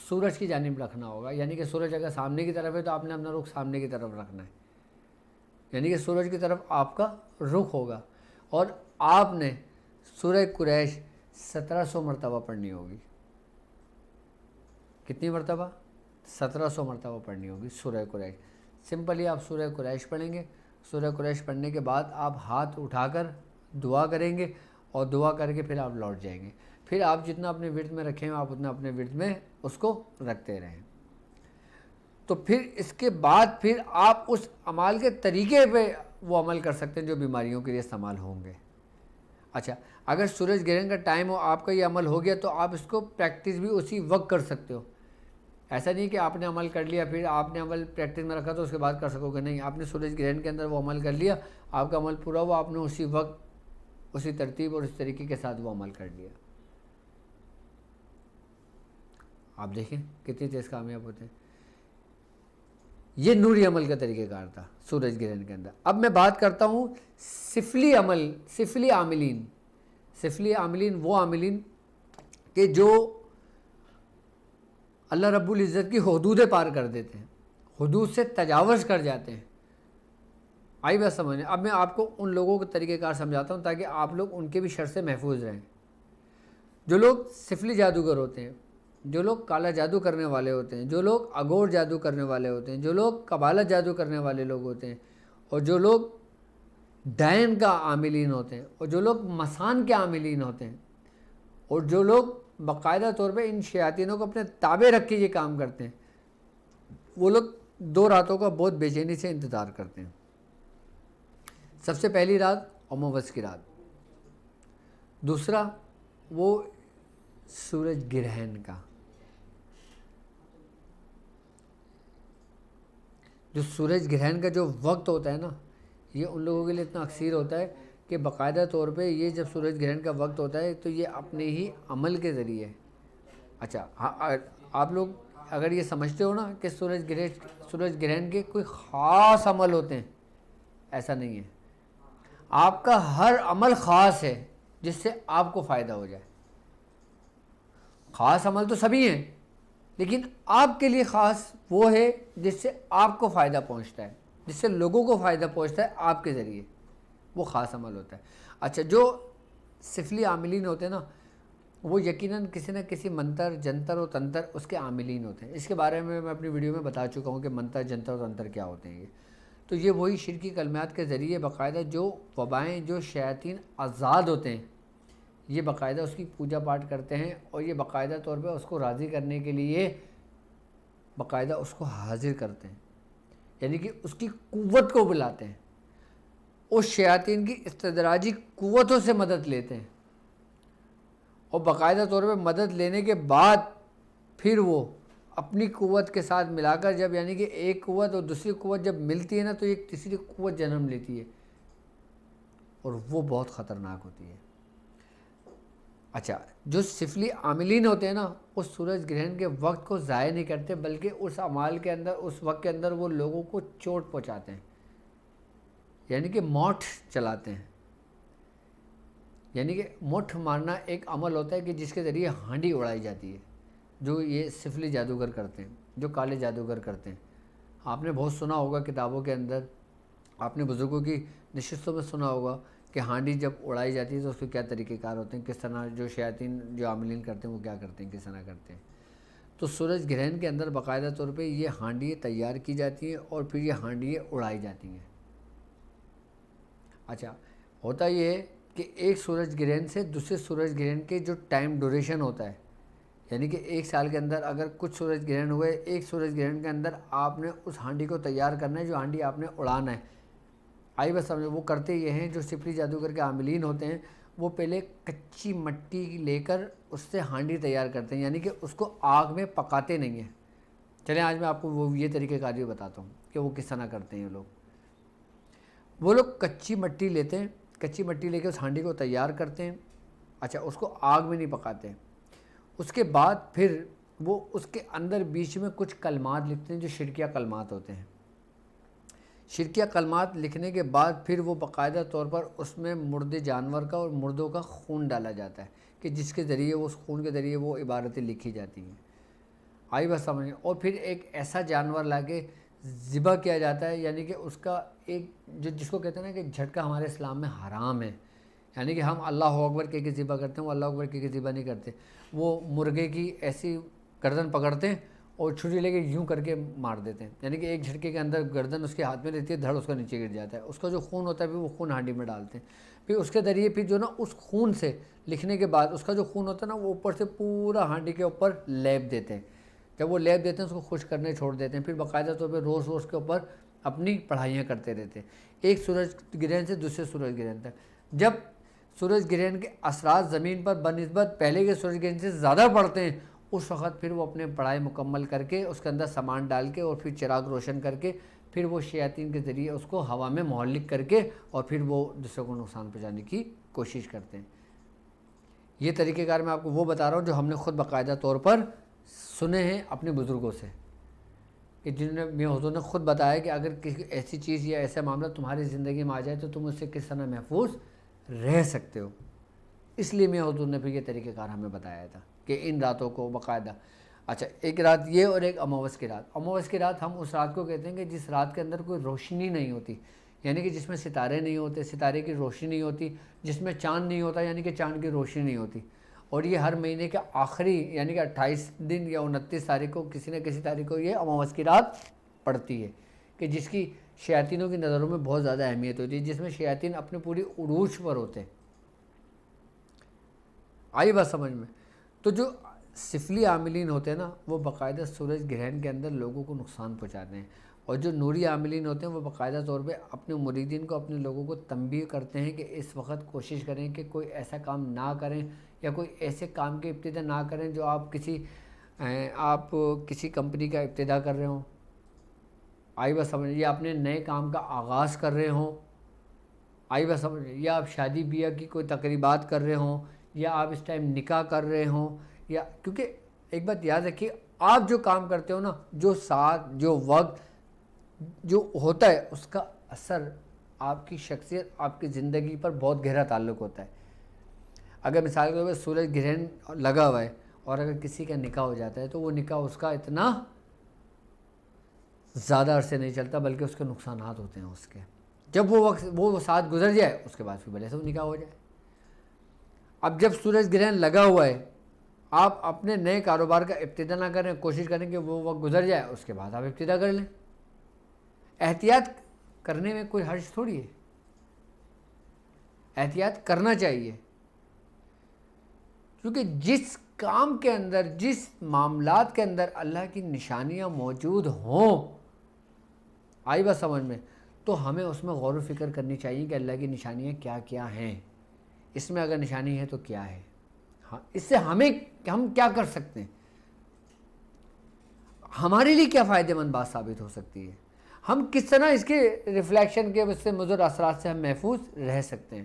سورج کی جانب رکھنا ہوگا، یعنی کہ سورج اگر سامنے کی طرف ہے تو آپ نے اپنا رخ سامنے کی طرف رکھنا ہے، یعنی کہ سورج کی طرف آپ کا رخ ہوگا. اور آپ نے سورہ قریش 1700 مرتبہ پڑھنی ہوگی. کتنی مرتبہ؟ 1700 مرتبہ پڑھنی ہوگی سورہ قریش. سمپلی آپ سورہ قریش پڑھیں گے. سورہ قریش پڑھنے کے بعد آپ ہاتھ اٹھا کر دعا کریں گے، اور دعا کر کے پھر آپ لوٹ جائیں گے. پھر آپ جتنا اپنے ورد میں رکھیں آپ اتنا اپنے ورد میں اس کو رکھتے رہیں. تو پھر اس کے بعد پھر آپ اس عمل کے طریقے پہ وہ عمل کر سکتے ہیں جو بیماریوں کے لیے استعمال ہوں گے. اچھا، اگر سورج گرہن کا ٹائم ہو، آپ کا یہ عمل ہو گیا، تو آپ اس کو پریکٹس بھی اسی وقت کر سکتے ہو. ایسا نہیں کہ آپ نے عمل کر لیا پھر آپ نے عمل پریکٹس میں رکھا تو اس کے بعد کر سکو گے، نہیں. آپ نے سورج گرہن کے اندر وہ عمل کر لیا، آپ کا عمل پورا ہوا، آپ نے اسی وقت اسی ترتیب اور اس طریقے کے ساتھ وہ عمل کر لیا. آپ دیکھیں کتنی تیز کامیاب ہوتے ہیں. یہ نوری عمل کا طریقہ کار تھا سورج گرہن کے اندر. اب میں بات کرتا ہوں سفلی عمل، سفلی عاملین. سفلی عاملین وہ عاملین کہ جو اللہ رب العزت کی حدودیں پار کر دیتے ہیں، حدود سے تجاوز کر جاتے ہیں. آئی بات سمجھنے؟ اب میں آپ کو ان لوگوں کے طریقہ کار سمجھاتا ہوں تاکہ آپ لوگ ان کے بھی شر سے محفوظ رہیں۔ جو لوگ سفلی جادوگر ہوتے ہیں، جو لوگ کالا جادو کرنے والے ہوتے ہیں، جو لوگ اگور جادو کرنے والے ہوتے ہیں، جو لوگ قبالہ جادو کرنے والے لوگ ہوتے ہیں، اور جو لوگ ڈائن کا عاملین ہوتے ہیں، اور جو لوگ مسان کے عاملین ہوتے ہیں، اور جو لوگ باقاعدہ طور پہ ان شیاطینوں کو اپنے تابع رکھ کے یہ کام کرتے ہیں، وہ لوگ 2 راتوں کا بہت بے چینی سے انتظار کرتے ہیں۔ سب سے پہلی رات اموس کی رات، دوسرا وہ سورج گرہن کا۔ جو سورج گرہن کا جو وقت ہوتا ہے نا، یہ ان لوگوں کے لیے اتنا اکثیر ہوتا ہے کہ باقاعدہ طور پہ یہ جب سورج گرہن کا وقت ہوتا ہے تو یہ اپنے ہی عمل کے ذریعے، اچھا آپ لوگ اگر یہ سمجھتے ہو نا کہ سورج گرہن کے کوئی خاص عمل ہوتے ہیں، ایسا نہیں ہے۔ آپ کا ہر عمل خاص ہے جس سے آپ کو فائدہ ہو جائے۔ خاص عمل تو سبھی ہیں، لیکن آپ کے لیے خاص وہ ہے جس سے آپ کو فائدہ پہنچتا ہے، جس سے لوگوں کو فائدہ پہنچتا ہے آپ کے ذریعے، وہ خاص عمل ہوتا ہے۔ اچھا، جو سفلی عاملین ہوتے ہیں نا، وہ یقیناً کسی نہ کسی منتر جنتر و تنتر اس کے عاملین ہوتے ہیں۔ اس کے بارے میں اپنی ویڈیو میں بتا چکا ہوں کہ منتر جنتر و تنتر کیا ہوتے ہیں۔ تو یہ وہی شرکی کلمات کے ذریعے باقاعدہ جو وبائیں، جو شیاطین آزاد ہوتے ہیں، یہ باقاعدہ اس کی پوجا پاٹ کرتے ہیں، اور یہ باقاعدہ طور پہ اس کو راضی کرنے کے لیے باقاعدہ اس کو حاضر کرتے ہیں، یعنی کہ اس کی قوت کو بلاتے ہیں، اس شیاطین کی استدراجی قوتوں سے مدد لیتے ہیں، اور باقاعدہ طور پہ مدد لینے کے بعد پھر وہ اپنی قوت کے ساتھ ملا کر جب، یعنی کہ ایک قوت اور دوسری قوت جب ملتی ہے نا، تو ایک تیسری قوت جنم لیتی ہے، اور وہ بہت خطرناک ہوتی ہے۔ اچھا، جو سفلی عاملین ہوتے ہیں نا، اس سورج گرہن کے وقت کو ضائع نہیں کرتے، بلکہ اس اعمال کے اندر، اس وقت کے اندر وہ لوگوں کو چوٹ پہنچاتے ہیں، یعنی کہ موٹ چلاتے ہیں۔ یعنی کہ موٹ مارنا ایک عمل ہوتا ہے کہ جس کے ذریعے ہانڈی اڑائی جاتی ہے، جو یہ سفلی جادوگر کرتے ہیں، جو کالے جادوگر کرتے ہیں۔ آپ نے بہت سنا ہوگا کتابوں کے اندر، آپ نے بزرگوں کی نشستوں میں سنا ہوگا کہ ہانڈی جب اڑائی جاتی ہے تو اس کے کیا طریقہ کار ہوتے ہیں، کس طرح جو شیاطین جو عاملین کرتے ہیں وہ کیا کرتے ہیں، کس طرح کرتے ہیں۔ تو سورج گرہن کے اندر باقاعدہ طور پہ یہ ہانڈیاں تیار کی جاتی ہیں، اور پھر یہ ہانڈیاں اڑائی جاتی ہیں۔ اچھا، ہوتا یہ ہے کہ ایک سورج گرہن سے دوسرے سورج گرہن کے جو ٹائم ڈوریشن ہوتا ہے، یعنی کہ 1 سال کے اندر اگر کچھ سورج گرہن ہوئے، ایک سورج گرہن کے اندر آپ نے اس ہانڈی کو تیار کرنا ہے، جو ہانڈی آپ نے اڑانا ہے۔ آئی بس سمجھے؟ وہ کرتے یہ ہیں، جو سفلی جادوگر کے عاملین ہوتے ہیں، وہ پہلے کچی مٹی لے کر اس سے ہانڈی تیار کرتے ہیں، یعنی کہ اس کو آگ میں پکاتے نہیں ہیں۔ چلیں آج میں آپ کو وہ یہ طریقہ کار بھی بتاتا ہوں کہ وہ کس طرح کرتے ہیں۔ وہ لوگ کچی مٹی لیتے ہیں، کچی مٹی لے کے اس ہانڈی کو تیار کرتے ہیں۔ اچھا، اس کو آگ میں نہیں پکاتے ہیں۔ اس کے بعد پھر وہ اس کے اندر بیچ میں کچھ کلمات لکھتے ہیں جو شرکیہ کلمات ہوتے ہیں۔ شرکیہ کلمات لکھنے کے بعد پھر وہ باقاعدہ طور پر اس میں مردے جانور کا اور مردوں کا خون ڈالا جاتا ہے، کہ جس کے ذریعے اس خون کے ذریعے وہ عبارتیں لکھی جاتی ہیں۔ آئی بات سمجھ؟ اور پھر ایک ایسا جانور لا کے ذبح کیا جاتا ہے، یعنی کہ اس کا ایک جس کو کہتے ہیں نا کہ جھٹکا ہمارے اسلام میں حرام ہے، یعنی کہ ہم اللہ اکبر کہہ کے ذبح کرتے ہیں، وہ اللہ اکبر کہہ کے ذبح نہیں کرتے۔ وہ مرغے کی ایسی گردن پکڑتے ہیں اور چھری لے کے یوں کر کے مار دیتے ہیں، یعنی کہ ایک جھٹکے کے اندر گردن اس کے ہاتھ میں رہتی ہے، دھڑ اس کا نیچے گر جاتا ہے، اس کا جو خون ہوتا ہے پھر وہ خون ہانڈی میں ڈالتے ہیں، پھر اس کے ذریعے پھر جو نا اس خون سے لکھنے کے بعد اس کا جو خون ہوتا ہے نا وہ اوپر سے پورا ہانڈی کے اوپر لیپ دیتے ہیں۔ جب وہ لیپ دیتے ہیں اس کو خشک کرنے چھوڑ دیتے ہیں، پھر باقاعدہ طور پہ روز روز کے اوپر اپنی پڑھائیاں کرتے رہتے ہیں، ایک سورج گرہن سے دوسرے سورج گرہن تک۔ جب سورج گرہن کے اثرات زمین پر بنسبت پہلے کے سورج گرہن سے زیادہ پڑتے ہیں، اس وقت پھر وہ اپنے پڑھائی مکمل کر کے اس کے اندر سامان ڈال کے اور پھر چراغ روشن کر کے پھر وہ شیاطین کے ذریعے اس کو ہوا میں معلق کر کے اور پھر وہ دوسروں کو نقصان پہنچانے کی کوشش کرتے ہیں۔ یہ طریقہ کار میں آپ کو وہ بتا رہا ہوں جو ہم نے خود باقاعدہ طور پر سنے ہیں اپنے بزرگوں سے، کہ جنہوں نے میاں حضور نے خود بتایا کہ اگر کسی ایسی چیز یا ایسا معاملہ تمہاری زندگی میں آ جائے تو تم اس سے کس طرح محفوظ رہ سکتے ہو۔ اس لیے میاں حضور نے پھر یہ طریقہ کار ہمیں بتایا تھا کہ ان راتوں کو باقاعدہ۔ اچھا، ایک رات یہ اور ایک اموس کی رات۔ اموس کی رات ہم اس رات کو کہتے ہیں کہ جس رات کے اندر کوئی روشنی نہیں ہوتی، یعنی کہ جس میں ستارے نہیں ہوتے، ستارے کی روشنی نہیں ہوتی، جس میں چاند نہیں ہوتا یعنی کہ چاند کی روشنی نہیں ہوتی، اور یہ ہر مہینے کے آخری یعنی کہ 28 دن یا 29 تاریخ کو کسی نہ کسی تاریخ کو یہ اماوس کی رات پڑتی ہے، کہ جس کی شیاطینوں کی نظروں میں بہت زیادہ اہمیت ہوتی ہے، جس میں شیاطین اپنے پوری عروج پر ہوتے ہیں۔ آئی بات سمجھ میں؟ تو جو سفلی عاملین ہوتے ہیں نا، وہ باقاعدہ سورج گرہن کے اندر لوگوں کو نقصان پہنچاتے ہیں، اور جو نوری عاملین ہوتے ہیں وہ باقاعدہ طور پہ اپنے مریدین کو، اپنے لوگوں کو تنبیہ کرتے ہیں کہ اس وقت کوشش کریں کہ کوئی ایسا کام نہ کریں یا کوئی ایسے کام کی ابتدا نہ کریں جو آپ کسی کمپنی کا ابتدا کر رہے ہوں، آئی بات سمجھ، یا اپنے نئے کام کا آغاز کر رہے ہوں، آئی بات سمجھ، یا آپ شادی بیاہ کی کوئی تقریبات کر رہے ہوں، یا آپ اس ٹائم نکاح کر رہے ہوں، یا کیونکہ ایک بات یاد رکھیے، آپ جو کام کرتے ہو نا، جو ساتھ جو وقت جو ہوتا ہے اس کا اثر آپ کی شخصیت، آپ کی زندگی پر بہت گہرا تعلق ہوتا ہے۔ اگر مثال کے طور پہ سورج گرہن لگا ہوا ہے اور اگر کسی کا نکاح ہو جاتا ہے تو وہ نکاح اس کا اتنا زیادہ عرصے نہیں چلتا، بلکہ اس کے نقصانات ہوتے ہیں اس کے، جب وہ ساتھ گزر جائے اس کے بعد پھر بھلے سے وہ نکاح ہو جائے۔ اب جب سورج گرہن لگا ہوا ہے، آپ اپنے نئے کاروبار کا ابتدا نہ کریں، کوشش کریں کہ وہ وقت گزر جائے اس کے بعد آپ ابتدا کر لیں۔ احتیاط کرنے میں کوئی حرج تھوڑی ہے، احتیاط کرنا چاہیے، کیونکہ جس کام کے اندر، جس معاملات کے اندر اللہ کی نشانیاں موجود ہوں، آئی بات سمجھ میں، تو ہمیں اس میں غور و فکر کرنی چاہیے کہ اللہ کی نشانیاں کیا کیا ہیں، اس میں اگر نشانی ہے تو کیا ہے، ہاں اس سے ہم کیا کر سکتے ہیں، ہمارے لیے کیا فائدہ مند بات ثابت ہو سکتی ہے، ہم کس طرح اس کے ریفلیکشن کے اس سے مضر اثرات سے ہم محفوظ رہ سکتے ہیں۔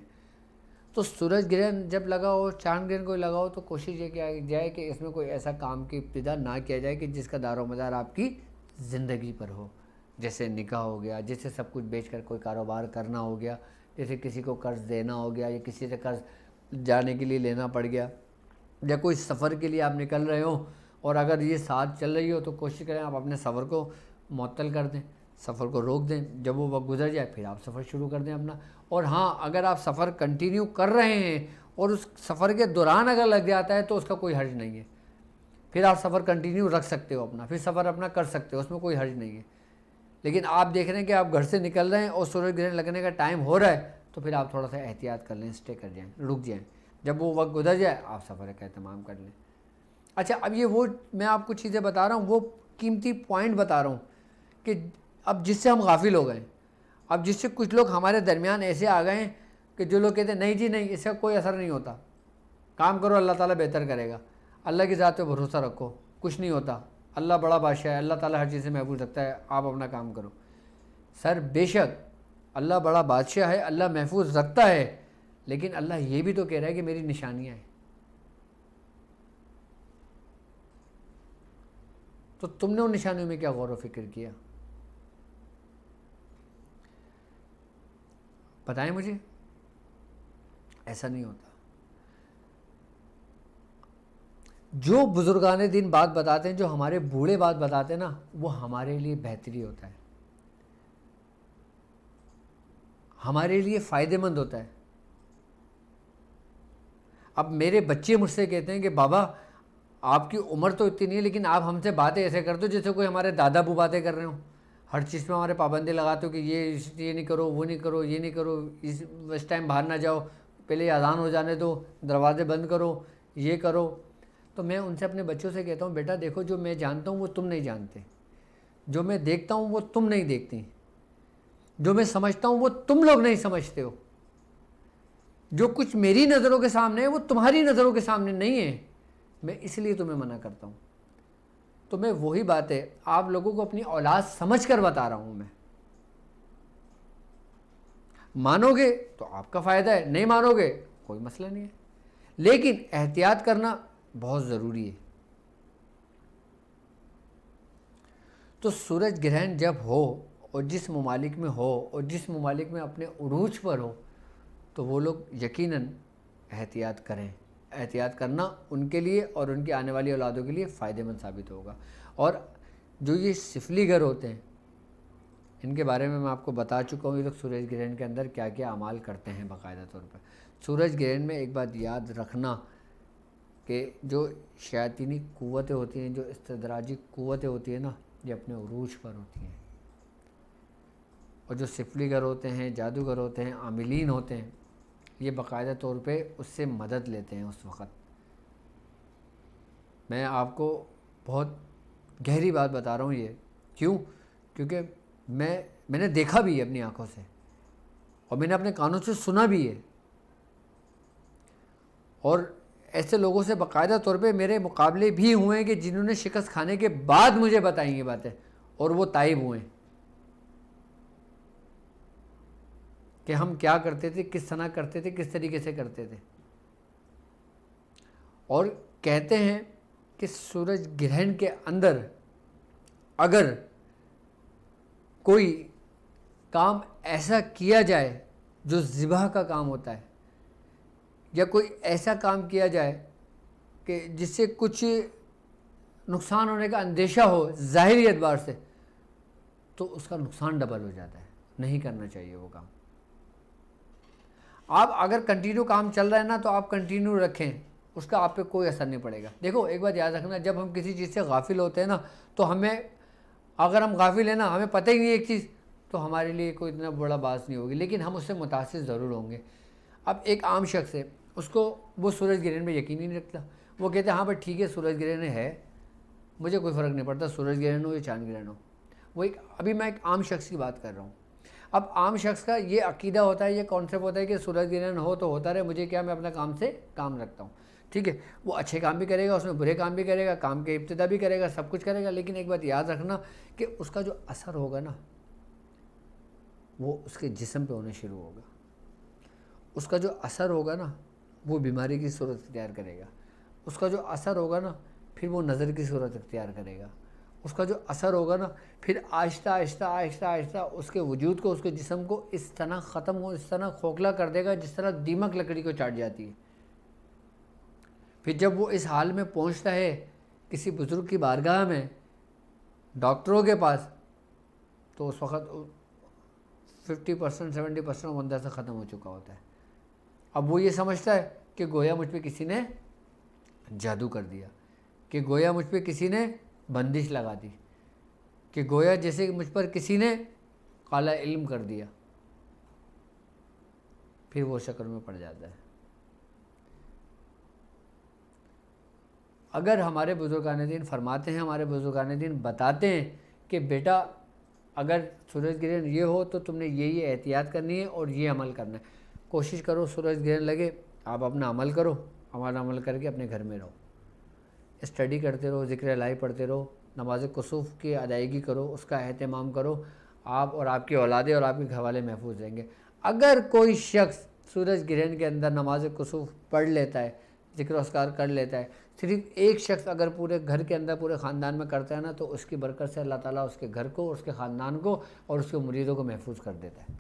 تو سورج گرہن جب لگا ہو، چاند گرہن کوئی لگا ہو، تو کوشش یہ کیا جائے کہ اس میں کوئی ایسا کام کی ابتدا نہ کیا جائے کہ جس کا دار و مدار آپ کی زندگی پر ہو، جیسے نکاح ہو گیا، جیسے سب کچھ بیچ کر کوئی کاروبار کرنا ہو گیا، جیسے کسی کو قرض دینا ہو گیا، یا کسی سے قرض جانے کے لیے لینا پڑ گیا، یا کوئی سفر کے لیے آپ نکل رہے ہو اور اگر یہ ساتھ چل رہی ہو تو کوشش کریں آپ اپنے سفر کو معطل کر دیں، سفر کو روک دیں، جب وہ وقت گزر جائے پھر آپ سفر شروع کر دیں اپنا۔ اور ہاں، اگر آپ سفر کنٹینیو کر رہے ہیں اور اس سفر کے دوران اگر لگ جاتا ہے تو اس کا کوئی حرج نہیں ہے، پھر آپ سفر کنٹینیو رکھ سکتے ہو اپنا، پھر سفر اپنا کر سکتے ہو، اس میں کوئی حرج نہیں ہے۔ لیکن آپ دیکھ رہے ہیں کہ آپ گھر سے نکل رہے ہیں اور سورج گرہن لگنے کا ٹائم ہو رہا ہے، تو پھر آپ تھوڑا سا احتیاط کر لیں، اسٹے کر جائیں، رک جائیں، جب وہ وقت گزر جائے آپ سفر کا اہتمام کر لیں۔ اچھا، اب یہ میں آپ کو چیزیں بتا رہا ہوں، وہ قیمتی پوائنٹ بتا رہا ہوں کہ اب جس سے ہم غافل ہو گئے، اب جس سے کچھ لوگ ہمارے درمیان ایسے آ گئے ہیں کہ جو لوگ کہتے ہیں نہیں جی نہیں، اس کا کوئی اثر نہیں ہوتا، کام کرو اللہ تعالیٰ بہتر کرے گا، اللہ کی ذات پہ بھروسہ رکھو، کچھ نہیں ہوتا، اللہ بڑا بادشاہ ہے، اللہ تعالیٰ ہر چیز سے محفوظ رکھتا ہے، آپ اپنا کام کرو۔ سر بے شک اللہ بڑا بادشاہ ہے، اللہ محفوظ رکھتا ہے، لیکن اللہ یہ بھی تو کہہ رہا ہے کہ میری نشانیاں ہیں۔ تو تم نے ان نشانیوں میں کیا غور و فکر کیا؟ بتائیں مجھے، ایسا نہیں ہوتا۔ جو بزرگان دین بات بتاتے ہیں، جو ہمارے بوڑھے بات بتاتے ہیں نا، وہ ہمارے لیے بہتری ہوتا ہے، ہمارے لیے فائدہ مند ہوتا ہے۔ اب میرے بچے مجھ سے کہتے ہیں کہ بابا آپ کی عمر تو اتنی نہیں ہے، لیکن آپ ہم سے باتیں ایسے کرتے ہو جیسے کوئی ہمارے دادا ابو باتیں کر رہے ہوں، ہر چیز پہ ہمارے پابندی لگاتے ہو کہ یہ نہیں کرو، وہ نہیں کرو، یہ نہیں کرو، اس ٹائم باہر نہ جاؤ، پہلے اذان ہو جانے دو، دروازے بند کرو، یہ کرو۔ تو میں ان سے اپنے بچوں سے کہتا ہوں، بیٹا دیکھو، جو میں جانتا ہوں وہ تم نہیں جانتے، جو میں دیکھتا ہوں وہ تم نہیں دیکھتی، جو میں سمجھتا ہوں وہ تم لوگ نہیں سمجھتے ہو، جو کچھ میری نظروں کے سامنے ہے وہ تمہاری نظروں کے سامنے نہیں ہے، میں اس لیے تمہیں منع کرتا ہوں۔ تو میں وہی بات ہے، آپ لوگوں کو اپنی اولاد سمجھ کر بتا رہا ہوں، میں مانو گے تو آپ کا فائدہ ہے، نہیں مانو گے کوئی مسئلہ نہیں ہے، لیکن احتیاط کرنا بہت ضروری ہے۔ تو سورج گرہن جب ہو اور جس ممالک میں ہو اور جس ممالک میں اپنے عروج پر ہو تو وہ لوگ یقیناً احتیاط کریں، احتیاط کرنا ان کے لیے اور ان کی آنے والی اولادوں کے لیے فائدہ مند ثابت ہوگا۔ اور جو یہ سفلی گھر ہوتے ہیں ان کے بارے میں آپ کو بتا چکا ہوں یہ لوگ سورج گرہن کے اندر کیا کیا اعمال کرتے ہیں باقاعدہ طور پر۔ سورج گرہن میں ایک بات یاد رکھنا کہ جو شیاطینی قوتیں ہوتی ہیں، جو استدراجی قوتیں ہوتی ہیں نا، یہ اپنے عروج پر ہوتی ہیں، اور جو سفلی گر ہوتے ہیں، جادوگر ہوتے ہیں، عاملین ہوتے ہیں، یہ باقاعدہ طور پہ اس سے مدد لیتے ہیں اس وقت۔ میں آپ کو بہت گہری بات بتا رہا ہوں یہ، کیوں؟ کیونکہ میں نے دیکھا بھی ہے اپنی آنکھوں سے، اور میں نے اپنے کانوں سے سنا بھی ہے، اور ایسے لوگوں سے باقاعدہ طور پہ میرے مقابلے بھی ہوئے ہیں کہ جنہوں نے شکست کھانے کے بعد مجھے بتائیں یہ باتیں، اور وہ تائب ہوئے ہیں کہ ہم کیا کرتے تھے، کس طرح کرتے تھے، کس طریقے سے کرتے تھے۔ اور کہتے ہیں کہ سورج گرہن کے اندر اگر کوئی کام ایسا کیا جائے جو ذبح کا کام ہوتا ہے، یا کوئی ایسا کام کیا جائے کہ جس سے کچھ نقصان ہونے کا اندیشہ ہو ظاہری اعتبار سے، تو اس کا نقصان ڈبل ہو جاتا ہے، نہیں کرنا چاہیے وہ کام۔ آپ اگر کنٹینیو کام چل رہا ہے نا تو آپ کنٹینیو رکھیں، اس کا آپ پہ کوئی اثر نہیں پڑے گا۔ دیکھو ایک بات یاد رکھنا، جب ہم کسی چیز سے غافل ہوتے ہیں نا، تو اگر ہم غافل ہیں نا، ہمیں پتہ ہی نہیں ایک چیز، تو ہمارے لیے کوئی اتنا بڑا باعث نہیں ہوگی، لیکن ہم اس سے متاثر ضرور ہوں گے۔ اب ایک عام شخص ہے، اس کو وہ سورج گرہن میں یقین ہی نہیں رکھتا، وہ کہتے ہیں ہاں بھائی ٹھیک ہے سورج گرہن ہے، مجھے کوئی فرق نہیں پڑتا سورج گرہن ہو یا چاند گرہن ہو۔ ابھی میں ایک عام شخص کی بات کر رہا ہوں۔ اب عام شخص کا یہ عقیدہ ہوتا ہے، یہ کانسیپٹ ہوتا ہے کہ سورج گرہن ہو تو ہوتا رہے، مجھے کیا، میں اپنا کام سے کام رکھتا ہوں، ٹھیک ہے۔ وہ اچھے کام بھی کرے گا، اس میں برے کام بھی کرے گا، کام کے ابتدا بھی کرے گا، سب کچھ کرے گا، لیکن ایک بات یاد رکھنا کہ اس کا جو اثر ہوگا نا، وہ اس کے جسم پہ ہونے شروع ہوگا۔ اس کا جو اثر ہوگا نا، وہ بیماری کی صورت اختیار کرے گا۔ اس کا جو اثر ہوگا نا، پھر وہ نظر کی صورت اختیار کرے گا۔ اس کا جو اثر ہوگا نا، پھر آہستہ آہستہ آہستہ آہستہ اس کے وجود کو، اس کے جسم کو اس طرح ختم ہو، اس طرح کھوکھلا کر دے گا جس طرح دیمک لکڑی کو چاٹ جاتی ہے۔ پھر جب وہ اس حال میں پہنچتا ہے کسی بزرگ کی بارگاہ میں، ڈاکٹروں کے پاس، تو اس وقت 50% 70% وہ اندر سے ختم ہو چکا ہوتا ہے۔ اب وہ یہ سمجھتا ہے کہ گویا مجھ پہ کسی نے جادو کر دیا، کہ گویا مجھ پہ کسی نے بندش لگا دی، کہ گویا جیسے کہ مجھ پر کسی نے کالا علم کر دیا۔ پھر وہ شکل میں پڑ جاتا ہے۔ اگر ہمارے بزرگان دین فرماتے ہیں، ہمارے بزرگان دین بتاتے ہیں کہ بیٹا اگر سورج گرہن یہ ہو تو تم نے یہ احتیاط کرنی ہے اور یہ عمل کرنا ہے، کوشش کرو سورج گرہن لگے آپ اپنا عمل کرو، عمل کر کے اپنے گھر میں رہو، اسٹڈی کرتے رہو، ذکر الہی پڑھتے رہو، نماز کسوف کی ادائیگی کرو، اس کا اہتمام کرو، آپ اور آپ کی اولادیں اور آپ کے گھر والے محفوظ رہیں گے۔ اگر کوئی شخص سورج گرہن کے اندر نماز کسوف پڑھ لیتا ہے، ذکر و اذکار کر لیتا ہے، صرف ایک شخص اگر پورے گھر کے اندر پورے خاندان میں کرتا ہے نا، تو اس کی برکت سے اللہ تعالیٰ اس کے گھر کو، اس کے خاندان کو اور اس کے مریدوں کو محفوظ کر دیتا ہے۔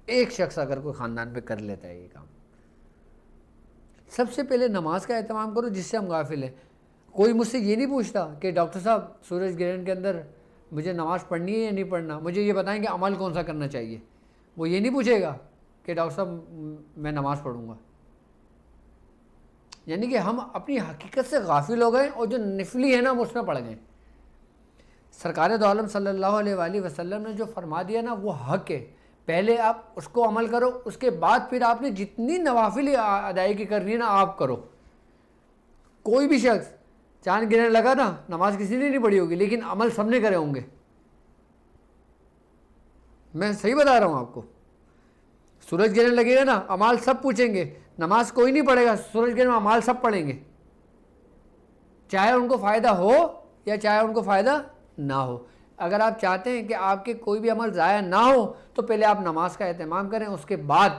ایک شخص اگر کوئی خاندان پہ کر لیتا ہے یہ کام۔ سب سے پہلے نماز کا اہتمام کرو جس سے ہم غافل ہیں۔ کوئی مجھ سے یہ نہیں پوچھتا کہ ڈاکٹر صاحب سورج گرہن کے اندر مجھے نماز پڑھنی ہے یا نہیں پڑھنا، مجھے یہ بتائیں کہ عمل کون سا کرنا چاہیے۔ وہ یہ نہیں پوچھے گا کہ ڈاکٹر صاحب میں نماز پڑھوں گا۔ یعنی کہ ہم اپنی حقیقت سے غافل ہو گئے، اور جو نفلی ہے نا ہم اس میں پڑ گئے۔ سرکار دو عالم صلی اللہ علیہ وآلہ وسلم نے جو فرما دیا نا وہ حق ہے، پہلے آپ اس کو عمل کرو، اس کے بعد پھر آپ نے جتنی نوافل ادائیگی کرنی ہے نا آپ کرو۔ کوئی بھی شخص چاند گرہن لگا نا، نماز کسی نے نہیں پڑھی ہوگی لیکن عمل سب نے کرے ہوں گے۔ میں صحیح بتا رہا ہوں آپ کو، سورج گرہن لگے گا نا، اعمال سب پوچھیں گے، نماز کوئی نہیں پڑھے گا، سورج گرہن میں اعمال سب پڑھیں گے، چاہے ان کو فائدہ ہو یا چاہے ان کو فائدہ نہ ہو۔ اگر آپ چاہتے ہیں کہ آپ کے کوئی بھی عمل ضائع نہ ہو تو پہلے آپ نماز کا اہتمام کریں، اس کے بعد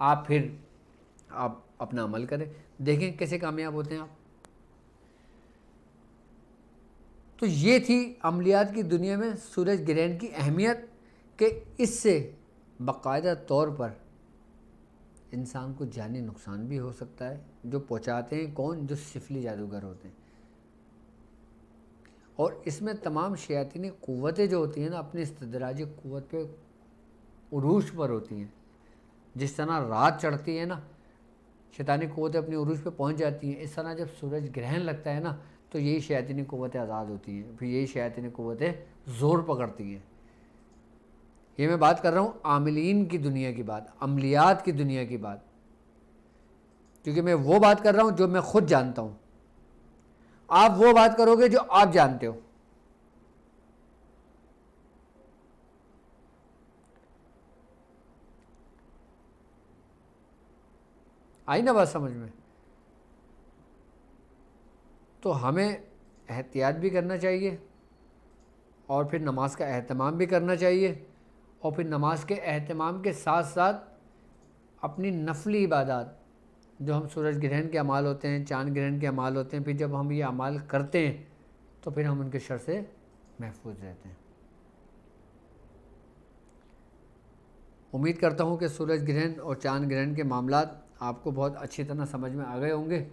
آپ پھر آپ اپنا عمل کریں، دیکھیں کیسے کامیاب ہوتے ہیں آپ۔ تو یہ تھی عملیات کی دنیا میں سورج گرہن کی اہمیت، کہ اس سے باقاعدہ طور پر انسان کو جانی نقصان بھی ہو سکتا ہے، جو پہنچاتے ہیں کون، جو سفلی جادوگر ہوتے ہیں، اور اس میں تمام شیاطینی قوتیں جو ہوتی ہیں نا اپنی استدراجی قوت پہ عروج پر ہوتی ہیں. جس طرح رات چڑھتی ہے نا شیطانی قوتیں اپنی عروج پہ پہنچ جاتی ہیں, اس طرح جب سورج گرہن لگتا ہے نا تو یہی شیاطینی قوتیں آزاد ہوتی ہیں, پھر یہی شیاطینی قوتیں زور پکڑتی ہیں. یہ میں بات کر رہا ہوں عاملین کی دنیا کی بات, عملیات کی دنیا کی بات, کیونکہ میں وہ بات کر رہا ہوں جو میں خود جانتا ہوں. آپ وہ بات کرو گے جو آپ جانتے ہو. آئی نا بات سمجھ میں؟ تو ہمیں احتیاط بھی کرنا چاہیے اور پھر نماز کا اہتمام بھی کرنا چاہیے, اور پھر نماز کے اہتمام کے ساتھ ساتھ اپنی نفلی عبادات جو ہم سورج گرہن کے اعمال ہوتے ہیں, چاند گرہن کے اعمال ہوتے ہیں, پھر جب ہم یہ اعمال کرتے ہیں تو پھر ہم ان کے شر سے محفوظ رہتے ہیں. امید کرتا ہوں کہ سورج گرہن اور چاند گرہن کے معاملات آپ کو بہت اچھی طرح سمجھ میں آ گئے ہوں گے.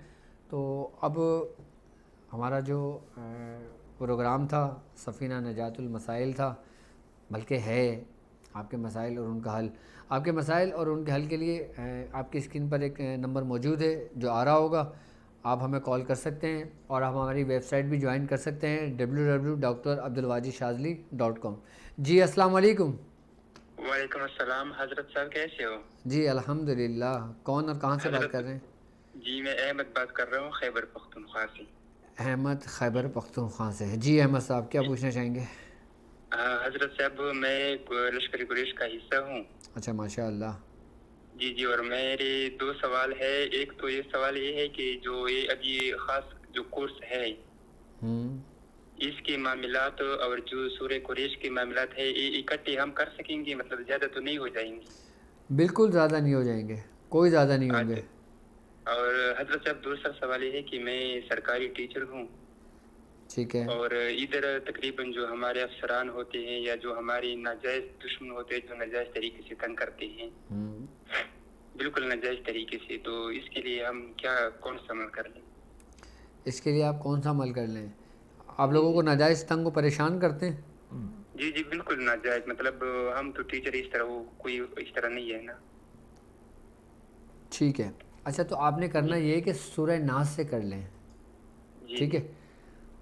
تو اب ہمارا جو پروگرام تھا سفینہ نجات المسائل تھا, بلکہ ہے آپ کے مسائل اور ان کا حل. آپ کے مسائل اور ان کے حل کے لیے آپ کی اسکرین پر ایک نمبر موجود ہے جو آ رہا ہوگا, آپ ہمیں کال کر سکتے ہیں اور آپ ہماری ویب سائٹ بھی جوائن کر سکتے ہیں www.drabdulwajidshazli.com. جی السلام علیکم. وعلیکم السلام حضرت صاحب, کیسے ہو؟ جی الحمدللہ. کون اور کہاں سے بات کر رہے ہیں؟ جی میں احمد بات کر رہا ہوں خیبر پختونخوا سے. احمد خیبر پختونخوا سے. جی احمد صاحب کیا پوچھنا چاہیں گے؟ حضرت صاحب میں لشکری قریش کا حصہ ہوں. اچھا ماشاء اللہ. جی اور میرے دو سوال ہے. ایک تو یہ سوال یہ ہے کہ جو یہ ابھی خاص جو کورس ہے اس کے معاملات اور جو سورہ قریش کے معاملات ہے یہ اکٹھے ہم کر سکیں گے, مطلب زیادہ تو نہیں ہو جائیں گے؟ بالکل زیادہ نہیں ہو جائیں گے, کوئی زیادہ نہیں ہوں گے. اور حضرت صاحب دوسرا سوال یہ ہے کہ میں سرکاری ٹیچر ہوں. ٹھیک ہے. اور ادھر تقریباً جو ہمارے افسران ہوتے ہیں یا جو ہماری ناجائز دشمن ہوتے ہیں جو ناجائز طریقے سے تنگ کرتے ہیں بالکل ناجائز طریقے سے, تو اس کے لیے ہم کون سا عمل کر لیں؟ اس کے لیے آپ کون سا عمل کر لیں؟ آپ لوگوں کو ناجائز تنگ و پریشان کرتے ہیں؟ جی بالکل ناجائز, مطلب ہم تو ٹیچر اس طرح وہ کوئی اس طرح نہیں ہے نا. ٹھیک ہے. اچھا تو آپ نے کرنا یہ ہے کہ سورہ ناس سے کر لیں. ٹھیک ہے.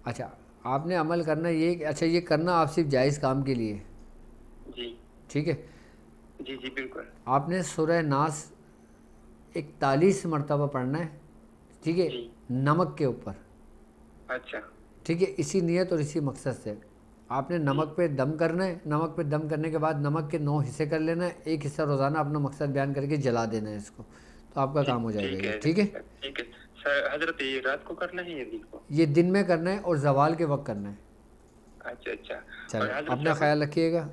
اچھا آپ نے عمل کرنا یہ کہ اچھا یہ کرنا آپ صرف جائز کام کے لیے. جی ٹھیک ہے. جی بالکل. آپ نے سورہ ناس 41 مرتبہ پڑھنا ہے. ٹھیک ہے. نمک کے اوپر. اچھا ٹھیک ہے. اسی نیت اور اسی مقصد سے آپ نے نمک پہ دم کرنا ہے. نمک پہ دم کرنے کے بعد نمک کے 9 حصے کر لینا ہے. ایک حصہ روزانہ اپنا مقصد بیان کر کے جلا دینا ہے اس کو, تو آپ کا کام ہو جائے گا. یہ ٹھیک ہے. ٹھیک ہے سر. حضرت یہ رات کو کرنا ہے یا دن کو؟ یہ دن میں کرنا ہے اور زوال کے وقت کرنا ہے. اچھا چلیں اپنا خیال رکھیے گا.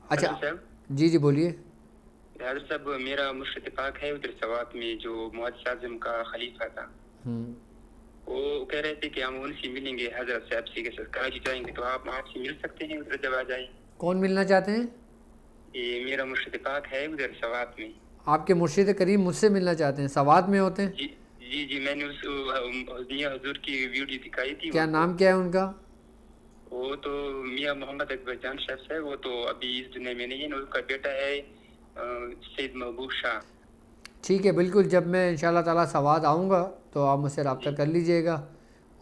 اچھا جی بولیے. حضرت صاحب میرا مرشد پاک ہے ادھر سوات میں جو محدث اعظم کا خلیفہ تھا, وہ کہہ رہے تھے کہ ہم ان سے ملیں گے حضرت صاحب سے, کراچی جائیں گے, تو آپ سے مل سکتے ہیں ادھر جب آ جائیں. کون ملنا چاہتے ہیں؟ یہ میرا مرشد پاک ہے ادھر سوات میں. آپ کے مرشد کریم مجھ سے ملنا چاہتے ہیں؟ سوات میں ہوتے ہیں؟ جی میں نے اس میاں حضور کی ویڈیو دکھائی تھی. کیا نام کیا ہے ان کا؟ وہ تو میاں محمد اکبر جان صاحب ہے. وہ تو ابھی اس دنیا میں نہیں ہے. ان کا بیٹا ہے سید محبوب شاہ. ٹھیک ہے بالکل. جب میں انشاءاللہ تعالیٰ سوات آؤں گا تو آپ مجھ سے رابطہ کر لیجئے گا,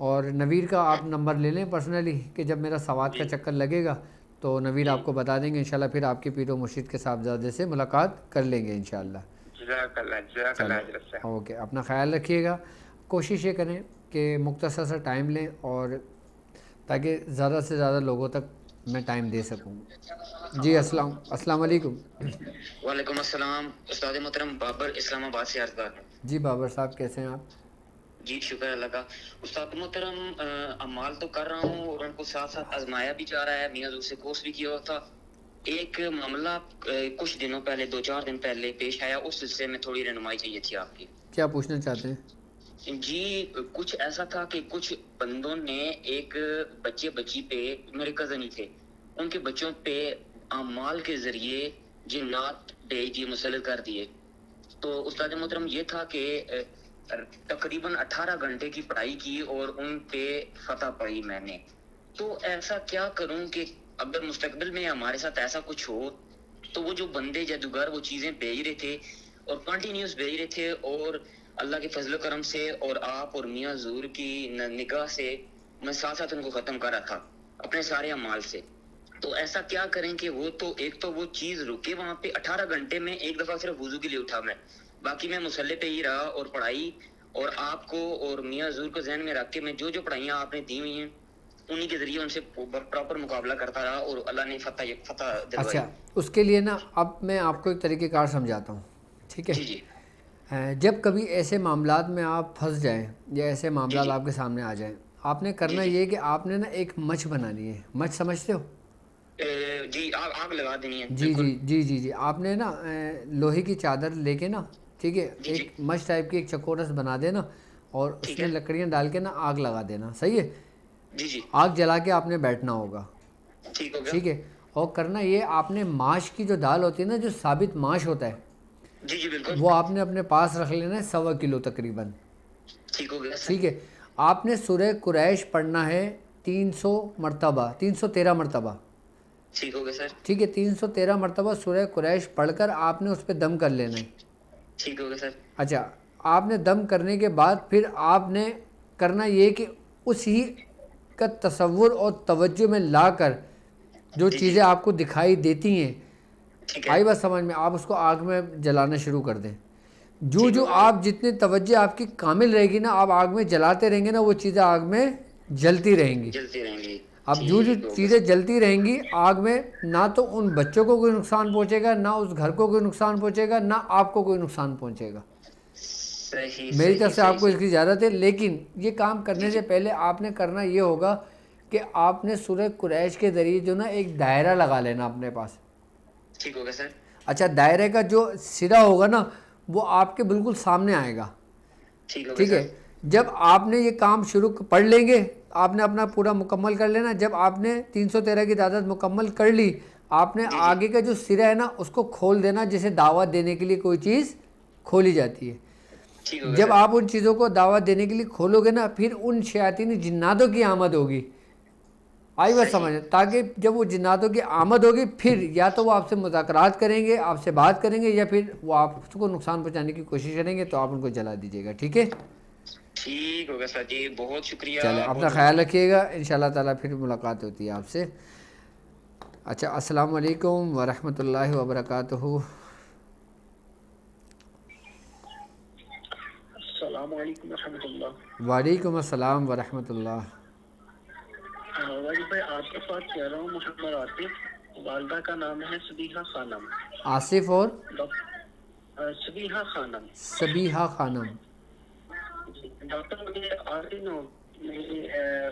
اور نویر کا آپ نمبر لے لیں پرسنلی, کہ جب میرا سوات کا چکر لگے گا تو نویر آپ کو بتا دیں گے انشاءاللہ. پھر آپ کے پیر و مرشد کے صاحبزادے سے ملاقات کر لیں گے انشاءاللہ. جزاک اللہ. اوکے. اپنا خیال رکھیے گا. کوشش یہ کریں کہ مختصر سا ٹائم لیں اور تاکہ زیادہ سے زیادہ لوگوں تک میں ٹائم دے سکوں. جی السلام علیکم. وعلیکم السلام. استاد محترم بابر اسلام آباد سے عرض کر. جی بابر صاحب کیسے ہیں آپ؟ جی شکر اللہ کا. استاد محترم اعمال تو کر رہا ہوں اور ان کو ساتھ ساتھ آزمایا بھی جا رہا ہے. میاں حضور سے کورس بھی کیا ہوا تھا. ایک معاملہ کچھ دنوں پہلے 2-4 دن پہلے پیش آیا, اس سلسلے میں تھوڑی رہنمائی چاہیے تھی آپ کی. کیا پوچھنا چاہتے ہیں؟ جی کچھ ایسا تھا کہ کچھ بندوں نے ایک بچی پہ, میرے کزن ہی تھے, ان کے بچوں پہ اعمال کے ذریعے جنات بھیج دیے, مسلط کر دیے. تو استاد محترم یہ تھا کہ تقریباً 18 گھنٹے کی پڑھائی کی اور ان پہ فتح پائی میں نے. تو ایسا کیا کروں کہ اگر مستقبل میں ہمارے ساتھ ایسا کچھ ہو تو وہ جو بندے جادوگر وہ چیزیں بھیج رہے تھے اور کنٹینیوس بھیج رہے تھے, اور اللہ کے فضل و کرم سے اور آپ اور میاں حضور کی نگاہ سے میں ساتھ ساتھ ان کو ختم کر رہا تھا اپنے سارے اعمال سے. تو ایسا کیا کریں کہ وہ تو ایک تو وہ چیز رکے وہاں پہ. 18 گھنٹے میں ایک دفعہ صرف وضو کے لیے اٹھا میں, باقی میں مصلی پہ ہی رہا اور پڑھائی, اور آپ کو اور میاں حضور کو ذہن میں رکھ کے میں جو جو پڑھائیاں آپ نے دی ہوئی ہیں انہی کے ذریعے ان سے پراپر مقابلہ کرتا رہا, اور اللہ نے فتح دلوائی. اچھا, اس کے لیے نا اب میں آپ کو ایک طریقہ کار سمجھاتا ہوں, ٹھیک ہے؟ جی جی جب کبھی ایسے معاملات میں آپ پھنس جائیں یا ایسے معاملات آپ کے سامنے آ جائیں, آپ نے کرنا یہ کہ آپ نے نا ایک مچھ بنانی ہے. مچھ سمجھتے ہو؟ جی آگ لگا دینی ہے. جی جی جی جی جی آپ نے نا لوہے کی چادر لے کے نا, ٹھیک ہے, ایک مچھ ٹائپ کی ایک چکورس بنا دینا اور اس میں لکڑیاں ڈال کے نا آگ لگا دینا. صحیح ہے؟ جی جی آگ جلا کے آپ نے بیٹھنا ہوگا, ٹھیک ہو گیا. ٹھیک ہے. اور کرنا یہ, آپ نے ماش کی جو دال ہوتی ہے نا, جو ثابت ماش ہوتا ہے, جی جی بالکل وہ آپ نے اپنے پاس رکھ لینا ہے 1.25 کلو تقریباً. ٹھیک ہو گیا سر. ٹھیک ہے. آپ نے سورہ قریش پڑھنا ہے 300 مرتبہ, 313 مرتبہ. ٹھیک ہو گیا سر. ٹھیک ہے, 313 مرتبہ سورہ قریش پڑھ کر آپ نے اس پہ دم کر لینا ہے. ٹھیک ہو گیا سر. اچھا, آپ نے دم کرنے کے بعد پھر آپ نے کرنا یہ کہ اسی کا تصور اور توجہ میں لا کر جو چیزیں آپ کو دکھائی دیتی ہیں, آئی بات سمجھ میں, آپ اس کو آگ میں جلانا شروع کر دیں. جو آپ جتنے توجہ آپ کی کامل رہے گی نا, آپ آگ میں جلاتے رہیں گے نا, وہ چیزیں آگ میں جلتی رہیں گی. اب جو چیزیں جلتی رہیں گی آگ میں, نہ تو ان بچوں کو کوئی نقصان پہنچے گا, نہ اس گھر کو کوئی نقصان پہنچے گا, نہ آپ کو کوئی نقصان پہنچے گا. میری طرف سے آپ کو اس کی اجازت ہے. لیکن یہ کام کرنے سے پہلے آپ نے کرنا یہ ہوگا کہ آپ نے سورہ قریش کے ذریعے جو نا ایک دائرہ لگا لینا اپنے پاس. ٹھیک ہوگا سر. اچھا, دائرے کا جو سرا ہوگا نا وہ آپ کے بالکل سامنے آئے گا. ٹھیک ہے. جب آپ نے یہ کام شروع پڑھ لیں گے, آپ نے اپنا پورا مکمل کر لینا. جب آپ نے 313 کی تعداد مکمل کر لی, آپ نے آگے کا جو سرا ہے نا اس کو کھول دینا, جیسے دعوت دینے کے لیے کوئی چیز کھولی جاتی ہے. جب آپ ان چیزوں کو دعوت دینے کے لیے کھولو گے نا, پھر ان شیاطین جناتوں کی آمد ہوگی. آئی بات سمجھ, تاکہ جب وہ جناتوں کی آمد ہوگی پھر یا تو وہ آپ سے مذاکرات کریں گے, آپ سے بات کریں گے, یا پھر وہ آپ کو نقصان پہنچانے کی کوشش کریں گے, تو آپ ان کو جلا دیجیے گا. ٹھیک ہے, ٹھیک ہوگا سر جی, بہت شکریہ. چلے, اپنا خیال رکھیے گا. انشاءاللہ تعالیٰ پھر ملاقات ہوتی ہے آپ سے. اچھا, السلام علیکم ورحمۃ اللہ وبرکاتہ. السلام علیکم ورحمۃ اللہ. وعلیکم السلام ورحمۃ اللہ. واجد بھائی آپ کے پاس کہہ رہا ہوں, محمد عاطف, والدہ کا نام ہے صبیحہ خانم. آصف اور صبیحہ خانم. صبیحہ خانم. ڈاکٹر مجھے میری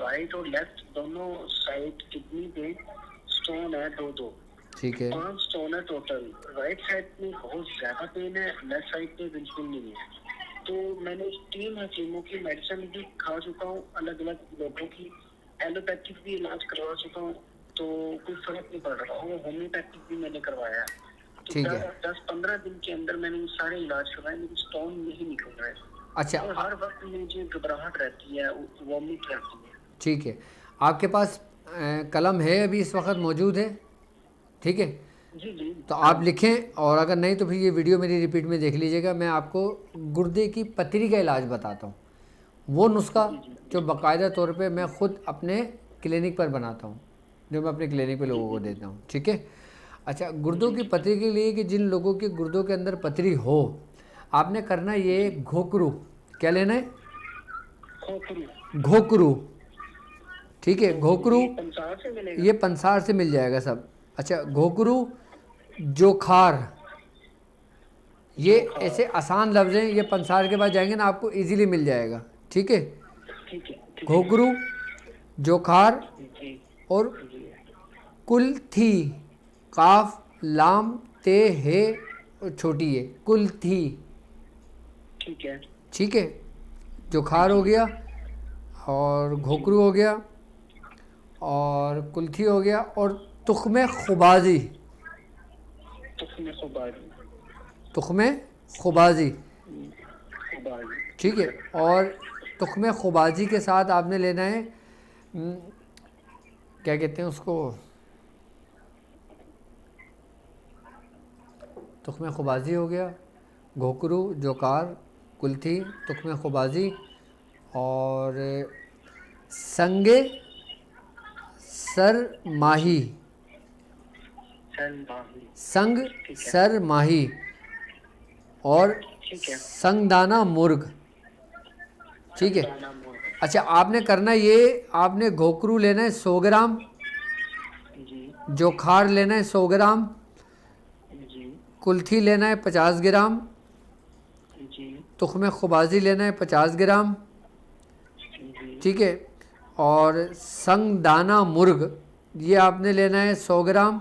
رائٹ اور لیفٹ دونوں سائڈ کڈنی پہ اسٹون ہے, 2 ٹھیک ہے, 5 اسٹون ہے ٹوٹل. رائٹ سائڈ میں بہت زیادہ پین ہے, لیفٹ سائڈ پہ بالکل نہیں ہے. تو میں نے 3 حکیموں کی میڈیسن بھی کھا چکا ہوں, الگ الگ لوگوں کی, ایلوپیتھک بھی علاج کروا چکا ہوں, تو کوئی فرق نہیں پڑ رہا. اور ہومیوپیتھک بھی میں نے کروایا ہے. تو 10-15 دن کے اندر میں نے سارے علاج کروائے, میری اسٹون نہیں نکل رہے. اچھا, اور ہر وقت مجھے گھبراہٹ رہتی ہے, وامٹ رہتی ہے. ٹھیک ہے. آپ کے پاس قلم ہے ابھی اس وقت موجود ہے؟ ٹھیک ہے, جی جی, تو آپ لکھیں, اور اگر نہیں تو پھر یہ ویڈیو میری ریپیٹ میں دیکھ لیجیے گا. میں آپ کو گردے کی پتری کا علاج بتاتا ہوں, وہ نسخہ جو باقاعدہ طور پہ میں خود اپنے کلینک پر بناتا ہوں, جو میں اپنے کلینک پہ لوگوں کو دیتا ہوں. ٹھیک ہے. اچھا, گردوں کی پتری کے لیے کہ جن لوگوں کے گردوں کے اندر پتری ہو, آپ نے کرنا یہ گھوکرو. کیا لینا ہے؟ گھوکرو. ٹھیک ہے, گھوکرو یہ پنسار سے مل جائے گا سب. اچھا, گھوکرو, جوکھار, یہ ایسے آسان لفظ ہیں, یہ پنسار کے بعد جائیں گے نا آپ کو ایزیلی مل جائے گا. ٹھیک ہے, گھوکرو, جوکھار اور کلتھی, قاف لام تے ہے چھوٹی ہے, کلتھی. ٹھیک ہے, جوکھار ہو گیا, اور گھوکرو ہو گیا, اور کلتھی ہو گیا, اور تخم خبازی. تخم خبازی, ٹھیک ہے. اور تخم خبازی کے ساتھ آپ نے لینا ہے کیا کہتے ہیں اس کو, تخم خبازی ہو گیا, گھوکرو, جوکار, کلتھی, تخم خبازی اور سنگ سر ماہی, سنگ سر ماہی اور سنگ دانہ مرغ. ٹھیک ہے. اچھا آپ نے کرنا یہ, آپ نے گھوکرو لینا ہے 100 گرام, جوکھار لینا ہے 100 گرام, کلتھی لینا ہے 50 گرام, تخم خبازی لینا ہے 50 گرام. ٹھیک ہے. اور سنگ دانہ مرغ یہ آپ نے لینا ہے 100 گرام,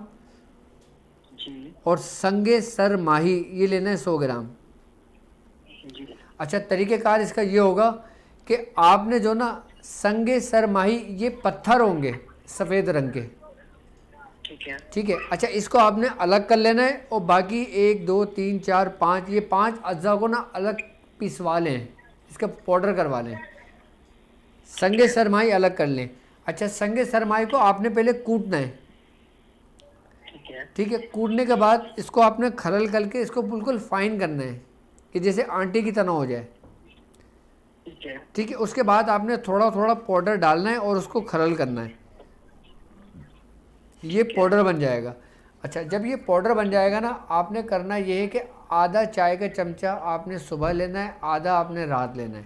اور سنگ سر ماہی یہ لینا ہے 100 گرام. اچھا طریقہ کار اس کا یہ ہوگا کہ آپ نے جو نا سنگ سر ماہی یہ پتھر ہوں گے سفید رنگ کے, ٹھیک ہے. اچھا اس کو آپ نے الگ کر لینا ہے, اور باقی 1 2 3 4 5 یہ 5 اجزاء کو نا الگ پیسوا لیں, اس کا پاؤڈر کروا لیں. سنگ سر ماہی الگ کر لیں. اچھا سنگ سر ماہی کو آپ نے پہلے کوٹنا ہے, ٹھیک ہے. کوٹنے کے بعد اس کو آپ نے کھرل کر کے اس کو بالکل فائن کرنا ہے کہ جیسے آنٹی کی طرح ہو جائے, ٹھیک ہے. اس کے بعد آپ نے تھوڑا تھوڑا پاؤڈر ڈالنا ہے اور اس کو کھرل کرنا ہے, یہ پاؤڈر بن جائے گا. اچھا جب یہ پاؤڈر بن جائے گا نا, آپ نے کرنا یہ ہے کہ آدھا چائے کا چمچہ آپ نے صبح لینا ہے, آدھا آپ نے رات لینا ہے,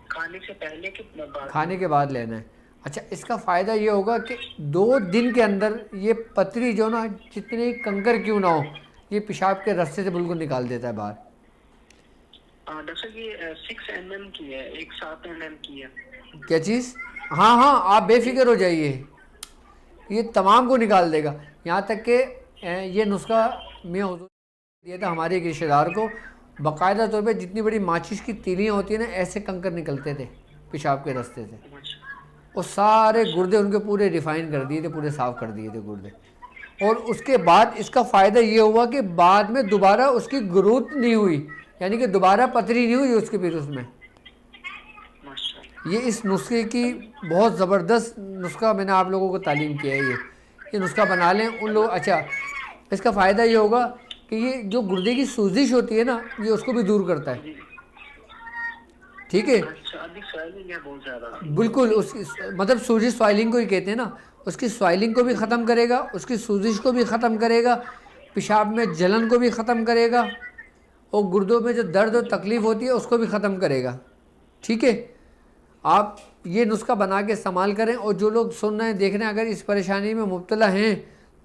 کھانے سے پہلے کہ بعد؟ کھانے کے بعد لینا ہے. اچھا اس کا فائدہ یہ ہوگا کہ 2 دن کے اندر یہ پتری جو نا جتنے کنکر کیوں نہ ہو یہ پیشاب کے رستے سے بالکل نکال دیتا ہے باہر. ڈاکٹر یہ 6 mm کی ہے, ایک 7 mm کی ہے. کیا چیز؟ ہاں ہاں آپ بے فکر ہو جائیے, یہ تمام کو نکال دے گا. یہاں تک کہ یہ نسخہ میں حضور دیا تھا ہمارے ایک رشتہ دار کو, باقاعدہ طور پہ جتنی بڑی ماچس کی تیلیاں ہوتی ہیں نا ایسے کنکر نکلتے تھے پیشاب کے راستے سے, اور سارے گردے ان کے پورے ریفائن کر دیے تھے, پورے صاف کر دیے تھے گردے. اور اس کے بعد اس کا فائدہ یہ ہوا کہ بعد میں دوبارہ اس کی گروتھ نہیں ہوئی, یعنی کہ دوبارہ پتری نہیں ہوئی اس کے پھر اس میں. یہ اس نسخے کی بہت زبردست نسخہ میں نے آپ لوگوں کو تعلیم کیا ہے, یہ نسخہ بنا لیں ان لوگ. اچھا اس کا فائدہ یہ ہوگا کہ یہ جو گردے کی سوزش ہوتی ہے نا یہ اس کو بھی دور کرتا ہے, ٹھیک ہے. بالکل اس کی مطلب سوزش سوائلنگ کو ہی کہتے ہیں نا, اس کی سوائلنگ کو بھی ختم کرے گا, اس کی سوزش کو بھی ختم کرے گا, پیشاب میں جلن کو بھی ختم کرے گا, اور گردوں میں جو درد و تکلیف ہوتی ہے اس کو بھی ختم کرے گا. ٹھیک ہے. آپ یہ نسخہ بنا کے استعمال کریں, اور جو لوگ سن رہے ہیں دیکھ رہے ہیں اگر اس پریشانی میں مبتلا ہیں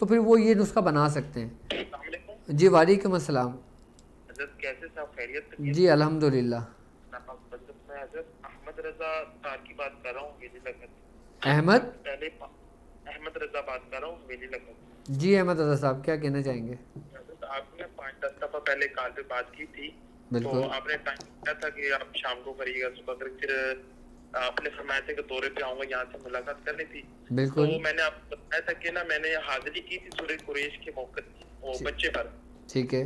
تو پھر وہ یہ نسخہ بنا سکتے ہیں. جی وعلیکم السلام. کیسے صاحب خیریت؟ جی الحمدللہ. میں حضرت احمد رضا صاحب کی بات کر رہا ہوں, ویلی لکھن. احمد رضا بات کر رہا ہوں, ویلی لکھن. جی احمد رضا صاحب کیا کہنا چاہیں گے؟ آپ نے 5-10 دفعہ پہلے کال پہ بات کی تھی, تو آپ نے ٹائم دیا تھا کہ آپ شام کو کریے گا, صبح کر, پھر آپ نے فرمایا تھا کہ دورے پہ آؤں گا, یہاں سے ملاقات کرنی تھی. تو میں نے آپ کو بتایا تھا کہ نا میں نے حاضری کی تھی سورہ قریش کے موقع وہ بچے پر. ٹھیک ہے,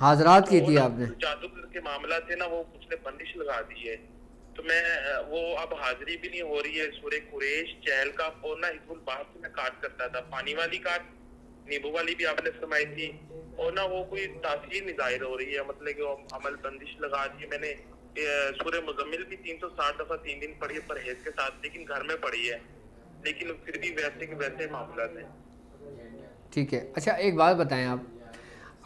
حاضرات کی تھی آپ نے. جادوگر کے معاملہ تھے نا, وہ کچھ نے بندش لگا دی ہے, تو میں وہ اب حاضری بھی نہیں ہو رہی ہے سورہ قریش, چہل کا, اور نا حزب البحر سے میں کاٹ کرتا تھا, پانی والی کاٹ, نیبو والی بھی آپ نے فرمائی تھی, اور نا وہ کوئی تاثیر نہیں ظاہر ہو رہی ہے, مطلب کہ عمل بندش لگا دی. میں نے سورہ مزمل بھی 360 دفعہ 3 دن پڑھی ہے پرہیز کے ساتھ, لیکن گھر میں پڑھی ہے, لیکن پھر بھی ویسے کے ویسے معاملات ہیں. ٹھیک ہے. اچھا ایک بات بتائیں,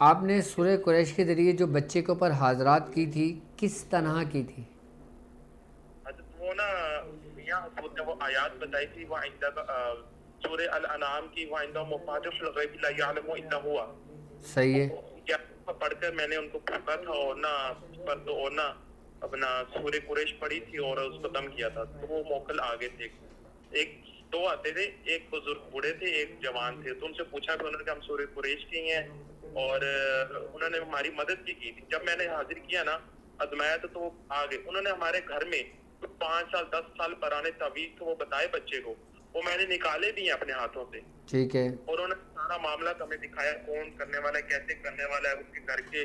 آپ نے سورہ قریش کے ذریعے جو بچے کے اوپر حاضرات کی تھی کس طرح کی تھی؟ وہ نا یہاں وہ آیات بتائی تھی, وہ آئندہ سورہ الانعام کی, وہ آئندہ مفاتح الغیب لا یعلم الا ہوا. صحیح ہے. پڑھ کر میں نے ان کو پوچھا تھا, اور نا پر تو اور نا اپنا سورہ قریش پڑھی تھی اور اس کو دم کیا تھا, تو وہ موکل آگے تھے, ایک 2 آتے تھے, ایک بزرگ بوڑھے تھے, ایک جوان تھے. تو ان سے پوچھا کہ انہوں نے کہا ہم سورہ قریش کی ہیں, اور انہوں نے ہماری مدد بھی کی تھی. جب میں نے حاضر کیا نا, ازمایا تو وہ آگے, انہوں نے ہمارے گھر میں 5 سال 10 سال پرانے تعویذ تو وہ بتائے بچے کو, وہ میں نے نکالے بھی ہیں اپنے ہاتھوں سے. ٹھیک ہے. اور انہوں نے سارا معاملہ ہمیں دکھایا, کون کرنے والا ہے, کیسے کرنے والا ہے, اس کے گھر کے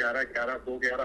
11 2 11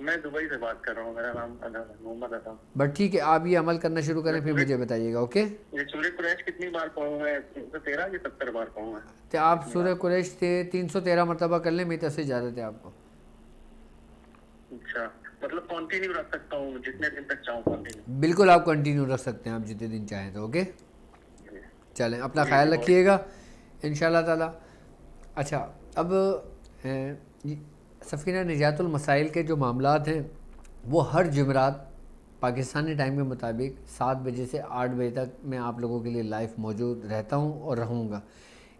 میں دبئی سے بات کر رہا ہوں, میرا نام محمد اطہر. بٹ ٹھیک ہے, آپ یہ عمل کرنا شروع کریں پھر مجھے بتائیے گا. اوکے, یہ سورہ قریش کتنی بار پڑھوں میں؟ 13 یا 70 بار پڑھوں میں؟ تو آپ سورہ قریش 313 مرتبہ کر لیں, میری طرف سے اجازت ہے آپ کو. اچھا, مطلب کنٹینیو رکھ سکتا ہوں جتنے دن تک چاہوں کنٹینیو؟ بالکل آپ کنٹینیو رکھ سکتے ہیں, آپ جتنے دن چاہیں تو. اوکے, چلیں اپنا خیال بہت رکھیے گا ان شاء اللہ تعالیٰ. اچھا, اب سفینہ نجات المسائل کے جو معاملات ہیں وہ ہر جمعرات پاکستانی ٹائم کے مطابق 7 بجے سے 8 بجے تک میں آپ لوگوں کے لیے لائیو موجود رہتا ہوں اور رہوں گا.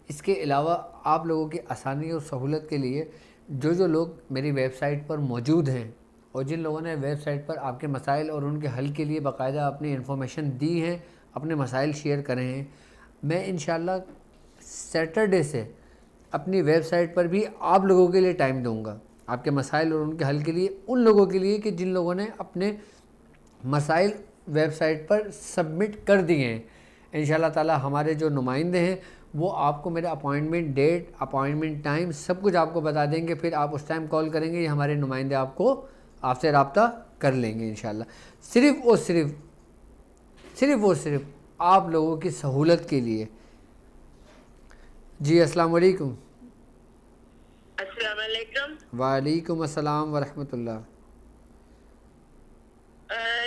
اس کے علاوہ آپ لوگوں کی آسانی اور سہولت کے لیے جو لوگ میری ویب سائٹ پر موجود ہیں اور جن لوگوں نے ویب سائٹ پر آپ کے مسائل اور ان کے حل کے لیے باقاعدہ اپنی انفارمیشن دی ہے, اپنے مسائل شیئر کرے ہیں, میں انشاءاللہ سیٹرڈے سے اپنی ویب سائٹ پر بھی آپ لوگوں کے لیے ٹائم دوں گا آپ کے مسائل اور ان کے حل کے لیے, ان لوگوں کے لیے کہ جن لوگوں نے اپنے مسائل ویب سائٹ پر سبمٹ کر دیے ہیں. انشاءاللہ تعالی ہمارے جو نمائندے ہیں وہ آپ کو میرا اپوائنٹمنٹ ڈیٹ, اپوائنٹمنٹ ٹائم سب کچھ آپ کو بتا دیں گے. پھر آپ اس ٹائم کال کریں گے, یہ ہمارے نمائندے آپ سے رابطہ کر لیں گے انشاءاللہ. صرف اور صرف آپ لوگوں کی سہولت کے لیے. جی السلام علیکم. السلام علیکم. وعلیکم السلام ورحمۃ اللہ.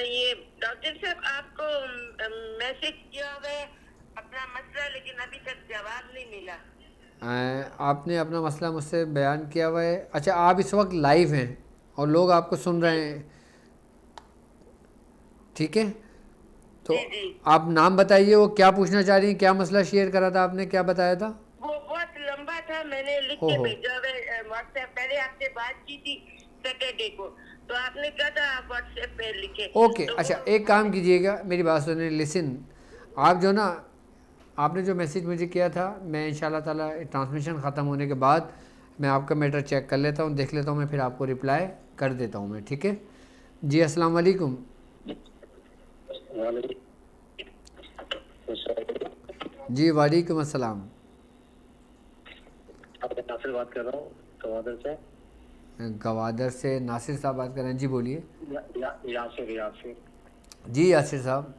یہ ڈاکٹر صاحب آپ کو میسج کیا ہوا ہے اپنا مسئلہ, لیکن ابھی تک جواب نہیں ملا. آپ نے اپنا مسئلہ مجھ سے بیان کیا ہوا ہے. اچھا, آپ اس وقت لائیو ہیں اور لوگ آپ کو سن رہے ہیں, ٹھیک ہے, تو آپ نام بتائیے, وہ کیا پوچھنا چاہ رہی ہیں, کیا مسئلہ شیئر کرا تھا آپ نے, کیا بتایا تھا؟ وہ بہت لمبا تھا, میں نے لکھ کے بھیجا ہے واٹس ایپ. پہلے آپ سے بات کی تھی سیٹرڈے کو, تو آپ نے کہا تھا آپ واٹس ایپ پہ لکھے. اوکے, اچھا ایک کام کیجئے گا, میری بات سنیں, لسن. آپ جو نا آپ نے جو میسیج مجھے کیا تھا, میں انشاءاللہ تعالیٰ ٹرانسمیشن ختم ہونے کے بعد میں آپ کا میٹر چیک کر لیتا ہوں, دیکھ لیتا ہوں, میں پھر آپ کو رپلائی کر دیتا ہوں میں, ٹھیک ہے. جی السلام علیکم. جی وعلیکم السلام. ناصر بات کر رہا ہوں گوادر سے. گوادر سے ناصر صاحب بات کر رہے ہیں, جی بولیے. یاسر. جی یاسر صاحب.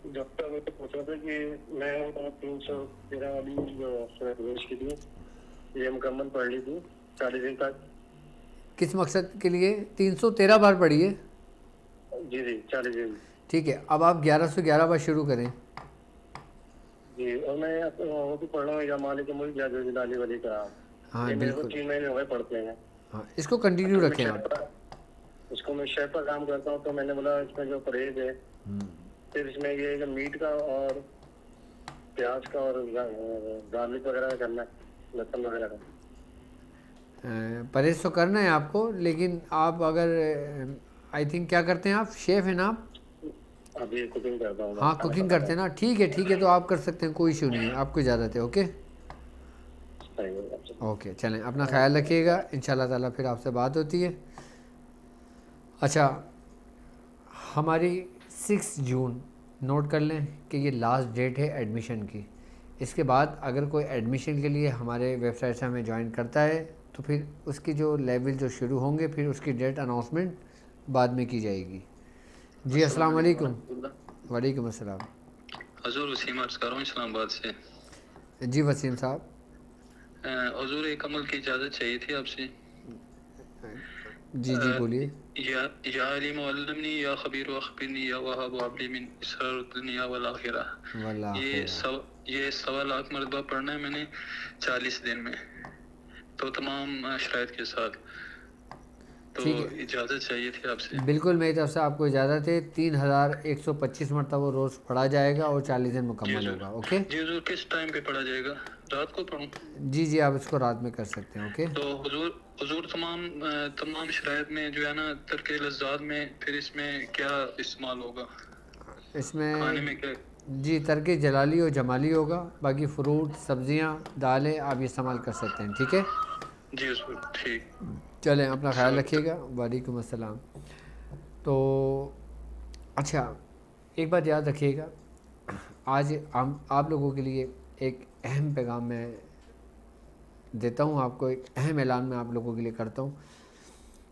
ڈاکٹر مجھے پوچھا تھا کہ میں 313 والی جو سروس کی تھی یہ مکمل پڑھ لی تھی 40 دن تک. کس مقصد کے لیے 313 بار پڑھی ہے؟ جی 40 دن. ٹھیک ہے, اب آپ 1111 بار شروع کریں. جی, اور میں وہ بھی پڑھ رہا ہوں یا مالک ملک یا جلالی ولی کا. ہاں یہ میرے کو بالکل, 3 مہینے ہو گئے پڑھتے ہیں. ہاں اس کو کنٹینیو رکھیں آپ. اس کو میں شیف پر کام کرتا ہوں, تو میں نے بولا اس میں جو پرہیز ہے پھر اس میں یہ ہے کہ میٹ کا اور پیاز کا اور گارلک وغیرہ کا کرنا ہے, لہسن وغیرہ کا. پرہیز تو کرنا ہے آپ کو, لیکن آپ اگر آئی تھنک کیا کرتے ہیں, آپ شیف ہیں نا آپ؟ ابھی کوکنگ کرتا ہوں. ہاں کوکنگ کرتے ہیں نا, ٹھیک ہے, تو آپ کر سکتے ہیں, کوئی ایشو نہیں ہے, آپ کو اجازت ہے. اوکے اوکے, چلیں اپنا خیال رکھیے گا, انشاءاللہ تعالیٰ پھر آپ سے بات ہوتی ہے. اچھا, ہماری 6 جون نوٹ کر لیں کہ یہ لاسٹ ڈیٹ ہے ایڈمیشن کی. اس کے بعد اگر کوئی ایڈمیشن کے لیے ہمارے ویب سائٹ سے ہمیں جوائن کرتا ہے تو پھر اس کی جو لیول جو شروع ہوں گے پھر اس کی ڈیٹ اناؤنسمنٹ بعد میں کی جائے گی. جی السلام علیکم. وعلیکم السلام. حضور وسیم عرض کر رہا ہوں اسلام آباد سے. جی وسیم صاحب. حضور ایک عمل کی اجازت چاہیے تھی آپ سے. جی بولیے. یا علیم علمنی یا خبیر اخبرنی یا وہاب عبلی من اسرار الدنیا والآخرہ. یہ 1.25 لاکھ مرتبہ پڑھنا ہے میں نے 40 دن میں, تو تمام شرائط کے ساتھ. تو اجازت چاہیے تھی آپ سے. بالکل, میری طرف سے آپ کو اجازت ہے. 3125 مرتبہ روز پڑھا جائے گا اور 40 دن مکمل ہوگا. اوکے جی حضور, کس ٹائم پہ پڑھا جائے گا, رات کو پڑھوں؟ جی آپ اس کو رات میں کر سکتے ہیں. اوکے, تو حضور تمام شرائط میں جو ہے نا ترک لذات میں پھر اس میں کیا استعمال ہوگا اس میں؟ کھانے میں کیا؟ جی ترک جلالی اور جمالی ہوگا, باقی فروٹ سبزیاں دالیں آپ استعمال کر سکتے ہیں. ٹھیک ہے جی حضور, ٹھیک. چلیں اپنا خیال رکھیے گا. وعلیکم السلام. تو اچھا ایک بات یاد رکھیے گا, آج آپ لوگوں کے لیے ایک اہم پیغام میں دیتا ہوں, آپ کو ایک اہم اعلان میں آپ لوگوں کے لیے کرتا ہوں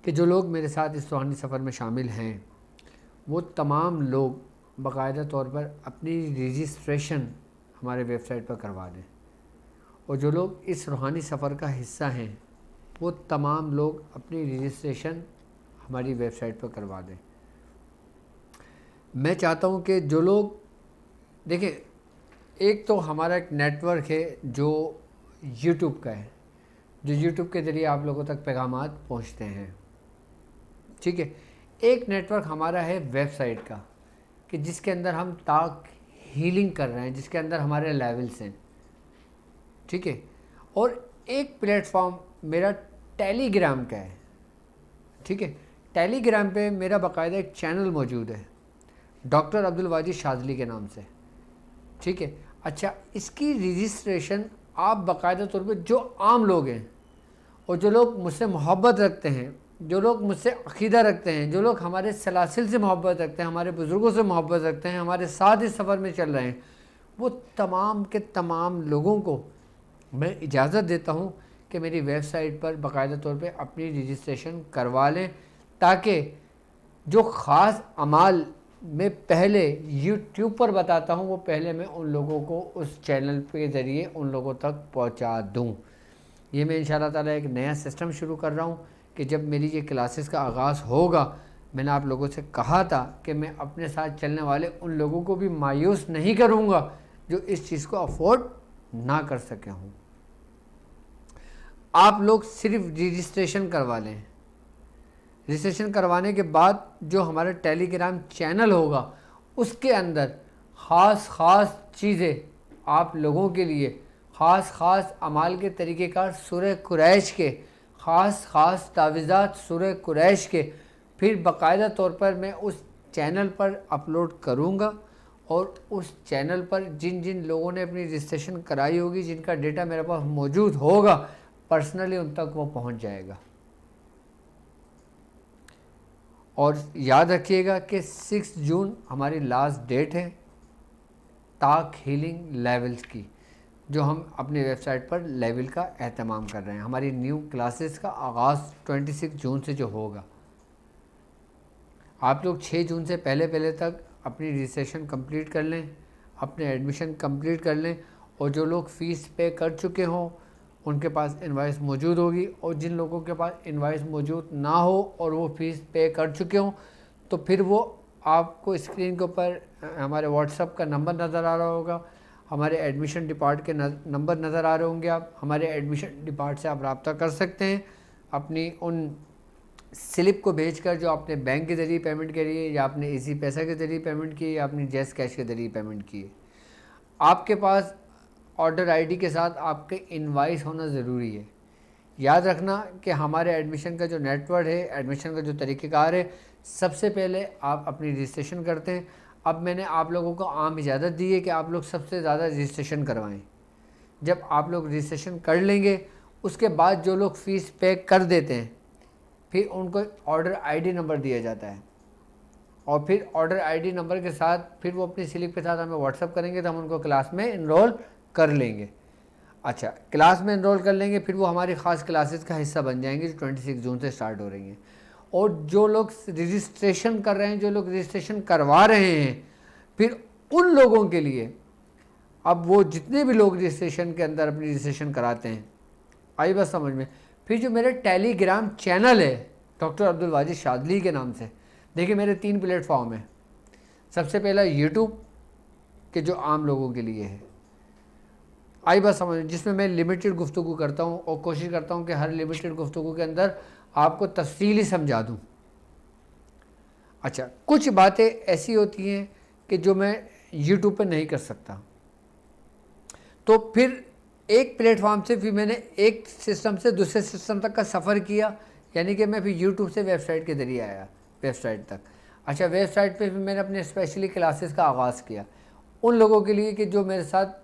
کہ جو لوگ میرے ساتھ اس روحانی سفر میں شامل ہیں وہ تمام لوگ باقاعدہ طور پر اپنی رجسٹریشن ہمارے ویب سائٹ پر کروا دیں، اور جو لوگ اس روحانی سفر کا حصہ ہیں وہ تمام لوگ اپنی رجسٹریشن ہماری ویب سائٹ پر کروا دیں۔ میں چاہتا ہوں کہ جو لوگ دیکھیں، ایک تو ہمارا ایک نیٹ ورک ہے جو یوٹیوب کا ہے، جو یوٹیوب کے ذریعے آپ لوگوں تک پیغامات پہنچتے ہیں، ٹھیک ہے۔ ایک نیٹ ورک ہمارا ہے ویب سائٹ کا، کہ جس کے اندر ہم تاک ہیلنگ کر رہے ہیں، جس کے اندر ہمارے لیولز ہیں، ٹھیک ہے۔ اور ایک پلیٹ فارم میرا ٹیلی گرام کا ہے، ٹھیک ہے۔ ٹیلی گرام پہ میرا باقاعدہ ایک چینل موجود ہے ڈاکٹر عبدالواجد شاذلی کے نام سے، ٹھیک ہے۔ اچھا، اس کی رجسٹریشن آپ باقاعدہ طور پہ جو عام لوگ ہیں اور جو لوگ مجھ سے محبت رکھتے ہیں، جو لوگ مجھ سے عقیدہ رکھتے ہیں، جو لوگ ہمارے سلاسل سے محبت رکھتے ہیں، ہمارے بزرگوں سے محبت رکھتے ہیں، ہمارے ساتھ اس سفر میں چل رہے ہیں، وہ تمام کے تمام لوگوں کو میں اجازت دیتا ہوں کہ میری ویب سائٹ پر باقاعدہ طور پہ اپنی رجسٹریشن کروا لیں، تاکہ جو خاص اعمال میں پہلے یوٹیوب پر بتاتا ہوں وہ پہلے میں ان لوگوں کو اس چینل کے ذریعے ان لوگوں تک پہنچا دوں۔ یہ میں انشاءاللہ تعالیٰ ایک نیا سسٹم شروع کر رہا ہوں کہ جب میری یہ کلاسز کا آغاز ہوگا، میں نے آپ لوگوں سے کہا تھا کہ میں اپنے ساتھ چلنے والے ان لوگوں کو بھی مایوس نہیں کروں گا جو اس چیز کو افورڈ نہ کر سکے ہوں۔ آپ لوگ صرف رجسٹریشن کروا لیں، رجسٹریشن کروانے کے بعد جو ہمارا ٹیلی گرام چینل ہوگا اس کے اندر خاص چیزیں آپ لوگوں کے لیے، خاص اعمال کے طریقہ کار سورہ قریش کے، خاص تعویذات سورہ قریش کے، پھر باقاعدہ طور پر میں اس چینل پر اپلوڈ کروں گا، اور اس چینل پر جن جن لوگوں نے اپنی رجسٹریشن کرائی ہوگی، جن کا ڈیٹا میرے پاس موجود ہوگا، پرسنلی ان تک وہ پہنچ جائے گا۔ اور یاد رکھیے گا کہ 6 جون ہماری لاسٹ ڈیٹ ہے تاک ہیلنگ لیولز کی، جو ہم اپنی ویب سائٹ پر لیول کا اہتمام کر رہے ہیں۔ ہماری نیو کلاسز کا آغاز 26 جون سے جو ہوگا، آپ لوگ 6 جون سے پہلے تک اپنی رجسٹریشن کمپلیٹ کر لیں، اپنے ایڈمیشن کمپلیٹ کر لیں، اور جو لوگ فیس پے کر چکے ہوں ان کے پاس انوائس موجود ہوگی، اور جن لوگوں کے پاس انوائس موجود نہ ہو اور وہ فیس پے کر چکے ہوں تو پھر وہ آپ کو اسکرین کے اوپر ہمارے واٹس ایپ کا نمبر نظر آ رہا ہوگا، ہمارے ایڈمیشن ڈپارٹ کے نمبر نظر آ رہے ہوں گے، آپ ہمارے ایڈمیشن ڈپارٹ سے آپ رابطہ کر سکتے ہیں اپنی ان سلپ کو بھیج کر جو آپ نے بینک کے ذریعے پیمنٹ کری ہے، یا آپ نے ایزی پیسہ کے ذریعے پیمنٹ کی ہے، یا اپنی جیز کیش کے ذریعے پیمنٹ کی ہے۔ آپ کے پاس آرڈر آئی ڈی کے ساتھ آپ کے انوائس ہونا ضروری ہے۔ یاد رکھنا کہ ہمارے ایڈمیشن کا جو نیٹ ورک ہے، ایڈمیشن کا جو طریقہ کار ہے، سب سے پہلے آپ اپنی رجسٹریشن کرتے ہیں۔ اب میں نے آپ لوگوں کو عام اجازت دی ہے کہ آپ لوگ سب سے زیادہ رجسٹریشن کروائیں۔ جب آپ لوگ رجسٹریشن کر لیں گے، اس کے بعد جو لوگ فیس پے کر دیتے ہیں پھر ان کو آرڈر آئی ڈی نمبر دیا جاتا ہے، اور پھر آرڈر آئی ڈی نمبر کے ساتھ پھر وہ اپنی سلپ کے ساتھ ہمیں واٹس ایپ کریں گے تو ہم ان کو کلاس میں انرول کر لیں گے۔ اچھا، کلاس میں انرول کر لیں گے، پھر وہ ہماری خاص کلاسز کا حصہ بن جائیں گے جو 26 جون سے سٹارٹ ہو رہی ہیں۔ اور جو لوگ رجسٹریشن کر رہے ہیں، جو لوگ رجسٹریشن کروا رہے ہیں، پھر ان لوگوں کے لیے اب وہ جتنے بھی لوگ رجسٹریشن کے اندر اپنی رجسٹریشن کراتے ہیں، آئی بس سمجھ میں، پھر جو میرے ٹیلی گرام چینل ہے ڈاکٹر عبدالواجد شاذلی کے نام سے، دیکھیں میرے 3 پلیٹ فارم ہیں۔ سب سے پہلا یوٹیوب کہ جو عام لوگوں کے لیے ہے، آئی بات سمجھ، جس میں لمیٹڈ گفتگو کرتا ہوں اور کوشش کرتا ہوں کہ ہر لمیٹڈ گفتگو کے اندر آپ کو تفصیلی سمجھا دوں۔ اچھا، کچھ باتیں ایسی ہوتی ہیں کہ جو میں یوٹیوب پہ نہیں کر سکتا، تو پھر ایک پلیٹ فارم سے پھر میں نے ایک سسٹم سے دوسرے سسٹم تک کا سفر کیا، یعنی کہ میں پھر یوٹیوب سے ویب سائٹ کے ذریعے آیا ویب سائٹ تک۔ اچھا، ویب سائٹ پہ پھر میں نے اپنے اسپیشلی کلاسز کا آغاز کیا ان لوگوں کے لیے کہ جو میرے ساتھ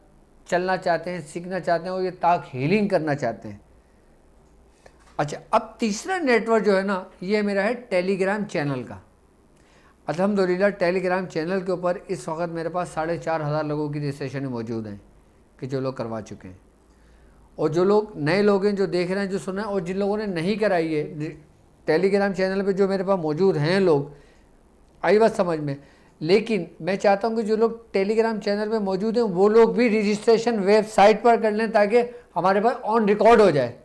چلنا چاہتے ہیں، سیکھنا چاہتے ہیں، اور یہ تاک ہیلنگ کرنا چاہتے ہیں۔ اچھا، اب تیسرا نیٹ ورک جو ہے نا، یہ میرا ہے ٹیلی گرام چینل کا۔ الحمدللہ ٹیلی گرام چینل کے اوپر اس وقت میرے پاس 4,500 لوگوں کی رجسٹریشن موجود ہیں کہ جو لوگ کروا چکے ہیں، اور جو لوگ نئے لوگ ہیں جو دیکھ رہے ہیں، جو سن رہے ہیں، اور جن لوگوں نے نہیں کرائی ہے ٹیلی گرام چینل پہ جو میرے پاس موجود ہیں لوگ، آئی بات سمجھ میں، لیکن میں چاہتا ہوں کہ جو لوگ ٹیلی گرام چینل پہ موجود ہیں وہ لوگ بھی رجسٹریشن ویب سائٹ پر کر لیں تاکہ ہمارے پاس آن ریکارڈ ہو جائے.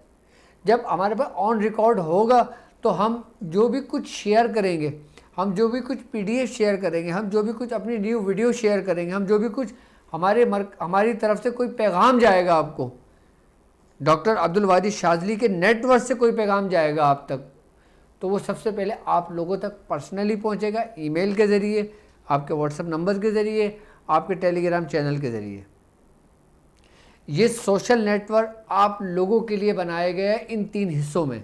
جب ہمارے پاس آن ریکارڈ ہوگا تو ہم جو بھی کچھ شیئر کریں گے، ہم جو بھی کچھ پی ڈی ایف شیئر کریں گے، ہم جو بھی کچھ اپنی نیو ویڈیو شیئر کریں گے، ہم جو بھی کچھ ہماری طرف سے کوئی پیغام جائے گا آپ کو، ڈاکٹر عبدالوادی شاذلی کے نیٹ ورک سے کوئی پیغام جائے گا آپ تک، تو وہ سب سے پہلے آپ لوگوں تک پرسنلی پہنچے گا، ای میل کے ذریعے، آپ کے واٹس ایپ نمبر کے ذریعے، آپ کے ٹیلی گرام چینل کے ذریعے. یہ سوشل نیٹ ورک آپ لوگوں کے لیے بنایا گیا ہے ان 3 حصوں میں.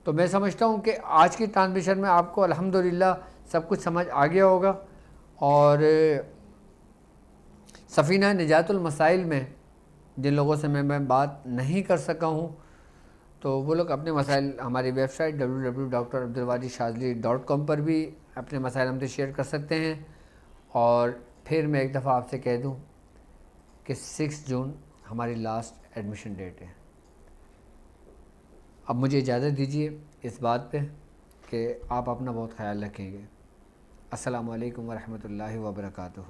تو میں سمجھتا ہوں کہ آج کی ٹرانسمیشن میں آپ کو الحمدللہ سب کچھ سمجھ آ گیا ہوگا. اور سفینہ نجات المسائل میں جن لوگوں سے میں بات نہیں کر سکا ہوں تو وہ لوگ اپنے مسائل ہماری ویب سائٹ www.drabdulwadishazli.com پر بھی اپنے مسائل ہم سے شیئر کر سکتے ہیں. اور پھر میں ایک دفعہ آپ سے کہہ دوں کہ 6 جون ہماری لاسٹ ایڈمیشن ڈیٹ ہے. اب مجھے اجازت دیجیے اس بات پہ کہ آپ اپنا بہت خیال رکھیں گے. السلام علیکم ورحمۃ اللہ وبرکاتہ.